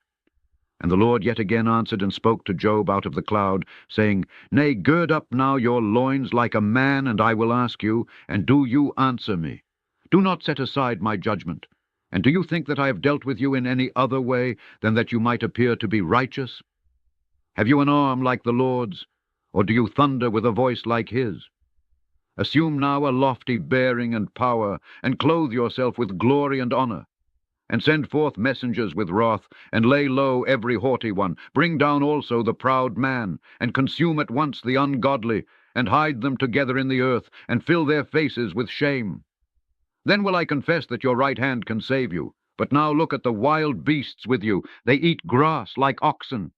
And the Lord yet again answered and spoke to Job out of the cloud, saying, Nay, gird up now your loins like a man, and I will ask you, and do you answer me? Do not set aside my judgment. And do you think that I have dealt with you in any other way than that you might appear to be righteous? Have you an arm like the Lord's, or do you thunder with a voice like his? Assume now a lofty bearing and power, and clothe yourself with glory and honor. And send forth messengers with wrath, and lay low every haughty one. Bring down also the proud man, and consume at once the ungodly, and hide them together in the earth, and fill their faces with shame. Then will I confess that your right hand can save you. But now look at the wild beasts with you. They eat grass like oxen.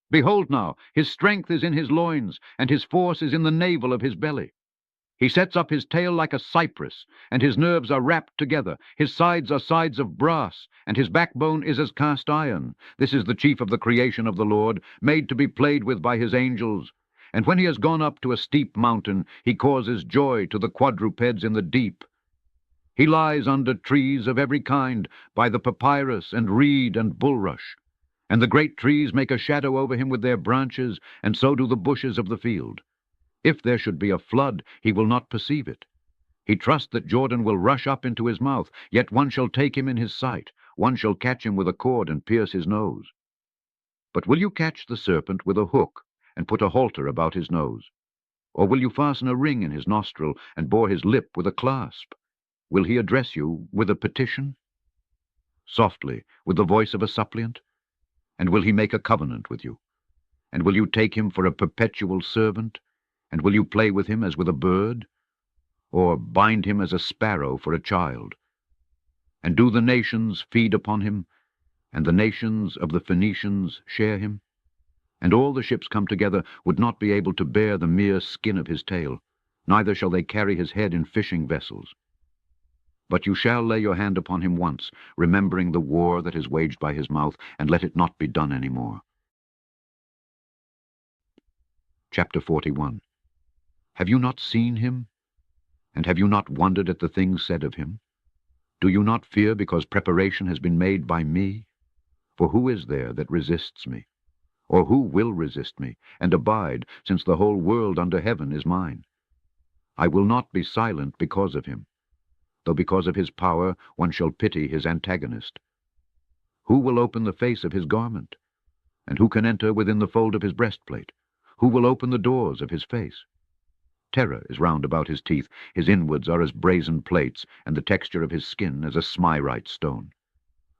Behold now, his strength is in his loins, and his force is in the navel of his belly. He sets up his tail like a cypress, and his nerves are wrapped together. His sides are sides of brass, and his backbone is as cast iron. This is the chief of the creation of the Lord, made to be played with by his angels. And when he has gone up to a steep mountain, he causes joy to the quadrupeds in the deep. He lies under trees of every kind, by the papyrus and reed and bulrush. And the great trees make a shadow over him with their branches, and so do the bushes of the field. If there should be a flood, he will not perceive it. He trusts that Jordan will rush up into his mouth, yet one shall take him in his sight. One shall catch him with a cord and pierce his nose. But will you catch the serpent with a hook, and put a halter about his nose? Or will you fasten a ring in his nostril, and bore his lip with a clasp? Will he address you with a petition? Softly, with the voice of a suppliant? And will he make a covenant with you? And will you take him for a perpetual servant? And will you play with him as with a bird? Or bind him as a sparrow for a child? And do the nations feed upon him? And the nations of the Phoenicians share him? And all the ships come together would not be able to bear the mere skin of his tail, neither shall they carry his head in fishing vessels. But you shall lay your hand upon him once, remembering the war that is waged by his mouth, and let it not be done any more. Chapter 41. Have you not seen him? And have you not wondered at the things said of him? Do you not fear because preparation has been made by me? For who is there that resists me? Or who will resist me, and abide, since the whole world under heaven is mine? I will not be silent because of him, though because of his power one shall pity his antagonist. Who will open the face of his garment? And who can enter within the fold of his breastplate? Who will open the doors of his face? Terror is round about his teeth, his inwards are as brazen plates, and the texture of his skin as a smyrite stone.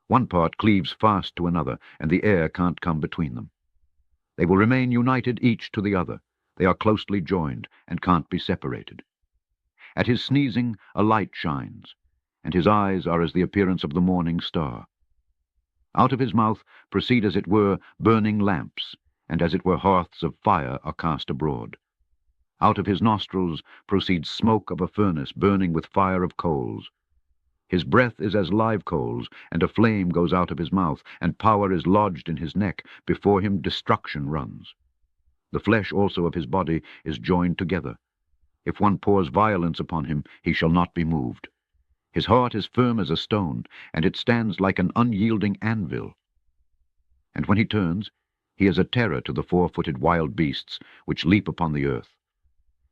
One part cleaves fast to another, and the air can't come between them. They will remain united each to the other. They are closely joined, and can't be separated. At his sneezing a light shines, and his eyes are as the appearance of the morning star. Out of his mouth proceed as it were burning lamps, and as it were hearths of fire are cast abroad. Out of his nostrils proceeds smoke of a furnace burning with fire of coals. His breath is as live coals, and a flame goes out of his mouth, and power is lodged in his neck. Before him destruction runs. The flesh also of his body is joined together. If one pours violence upon him, he shall not be moved. His heart is firm as a stone, and it stands like an unyielding anvil. And when he turns, he is a terror to the four-footed wild beasts which leap upon the earth.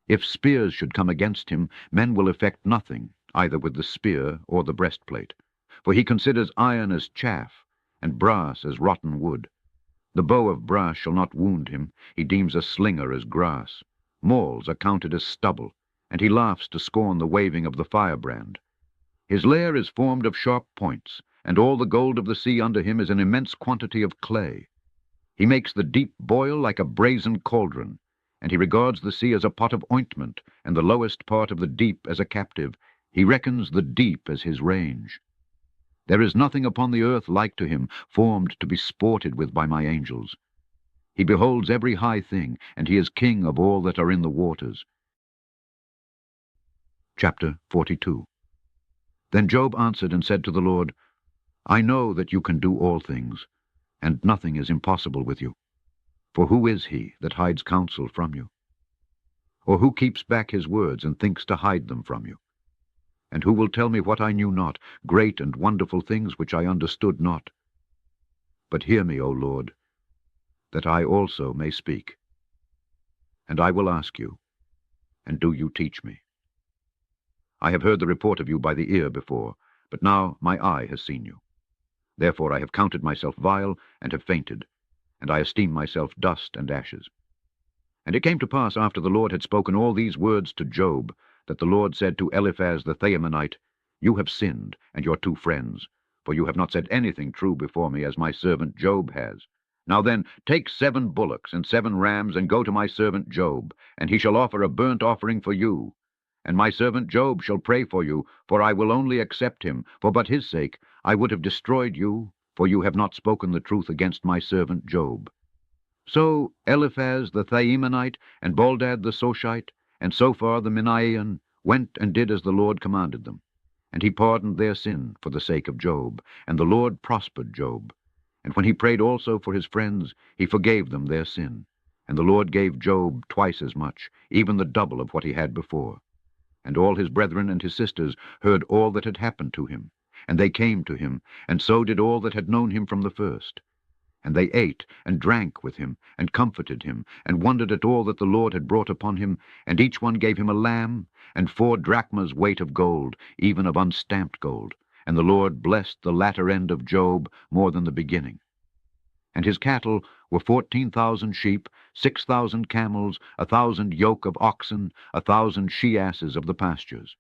If spears should come against him, men will effect nothing, either with the spear or the breastplate. For he considers iron as chaff, and brass as rotten wood. The bow of brass shall not wound him, he deems a slinger as grass. Mauls are counted as stubble, and he laughs to scorn the waving of the firebrand. His lair is formed of sharp points, and all the gold of the sea under him is an immense quantity of clay. He makes the deep boil like a brazen cauldron, and he regards the sea as a pot of ointment, and the lowest part of the deep as a captive. He reckons the deep as his range. There is nothing upon the earth like to him, formed to be sported with by my angels. He beholds every high thing, and he is king of all that are in the waters. Chapter 42. Then Job answered and said to the Lord, I know that you can do all things, and nothing is impossible with you. For who is he that hides counsel from you? Or who keeps back his words and thinks to hide them from you? And who will tell me what I knew not, great and wonderful things which I understood not? But hear me, O Lord, that I also may speak. And I will ask you, and do you teach me? I have heard the report of you by the ear before, but now my eye has seen you. Therefore I have counted myself vile, and have fainted, and I esteem myself dust and ashes. And it came to pass, after the Lord had spoken all these words to Job, that the Lord said to Eliphaz the Themanite, You have sinned, and your 2 friends, for you have not said anything true before me, as my servant Job has. Now then, take 7 bullocks and 7 rams, and go to my servant Job, and he shall offer a burnt offering for you. And my servant Job shall pray for you, for I will only accept him, for but his sake I would have destroyed you, for you have not spoken the truth against my servant Job. So Eliphaz the Themanite, and Baldad the Soshite, and Sophar the Minaian went and did as the Lord commanded them. And he pardoned their sin for the sake of Job, and the Lord prospered Job. And when he prayed also for his friends, he forgave them their sin. And the Lord gave Job twice as much, even the double of what he had before. And all his brethren and his sisters heard all that had happened to him, and they came to him, and so did all that had known him from the first. And they ate and drank with him, and comforted him, and wondered at all that the Lord had brought upon him, and each one gave him a lamb, and 4 drachmas weight of gold, even of unstamped gold. And the Lord blessed the latter end of Job more than the beginning. And his cattle were 14,000 sheep, 6,000 camels, 1,000 yoke of oxen, 1,000 she-asses of the pastures.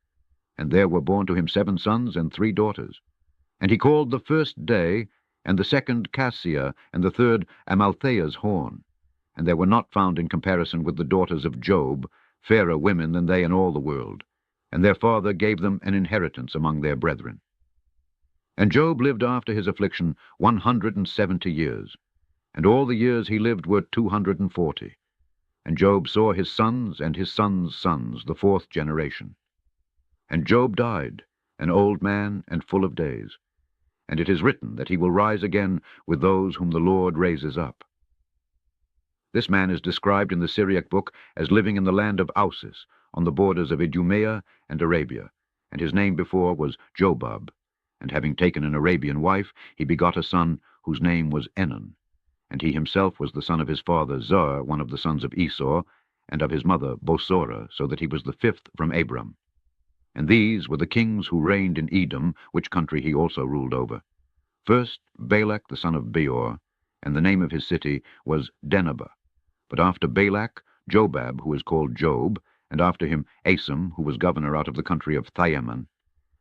And there were born to him 7 sons and 3 daughters. And he called the first Day, and the second Cassia, and the third Amalthea's horn. And there were not found in comparison with the daughters of Job fairer women than they in all the world. And their father gave them an inheritance among their brethren. And Job lived after his affliction 170 years, and all the years he lived were 240. And Job saw his sons and his sons' sons, the 4th generation. And Job died, an old man and full of days. And it is written that he will rise again with those whom the Lord raises up. This man is described in the Syriac book as living in the land of Ausis, on the borders of Idumea and Arabia, and his name before was Jobab. And having taken an Arabian wife, he begot a son whose name was Enon. And he himself was the son of his father Zur, one of the sons of Esau, and of his mother Bosora, so that he was the 5th from Abram. And these were the kings who reigned in Edom, which country he also ruled over. First Balak the son of Beor, and the name of his city was Deneba. But after Balak, Jobab, who is called Job, and after him Asam, who was governor out of the country of Thyaman,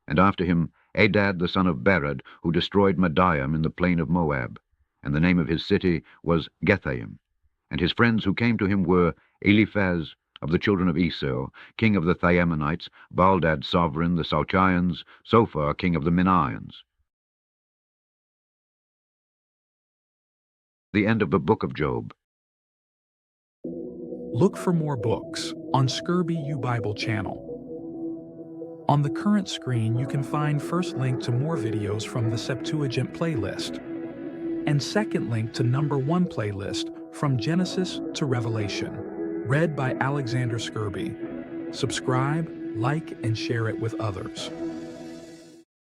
and after him Adad the son of Berad, who destroyed Madiam in the plain of Moab, and the name of his city was Gethaim. And his friends who came to him were Eliphaz of the children of Esau, king of the Thyamanites, Baldad sovereign, the Sauchians, Sophar king of the Minaians. The end of the book of Job. Look for more books on Scourby Bible channel. On the current screen, you can find first link to more videos from the Septuagint playlist, and second link to #1 playlist from Genesis to Revelation, read by Alexander Scourby. Subscribe, like, and share it with others.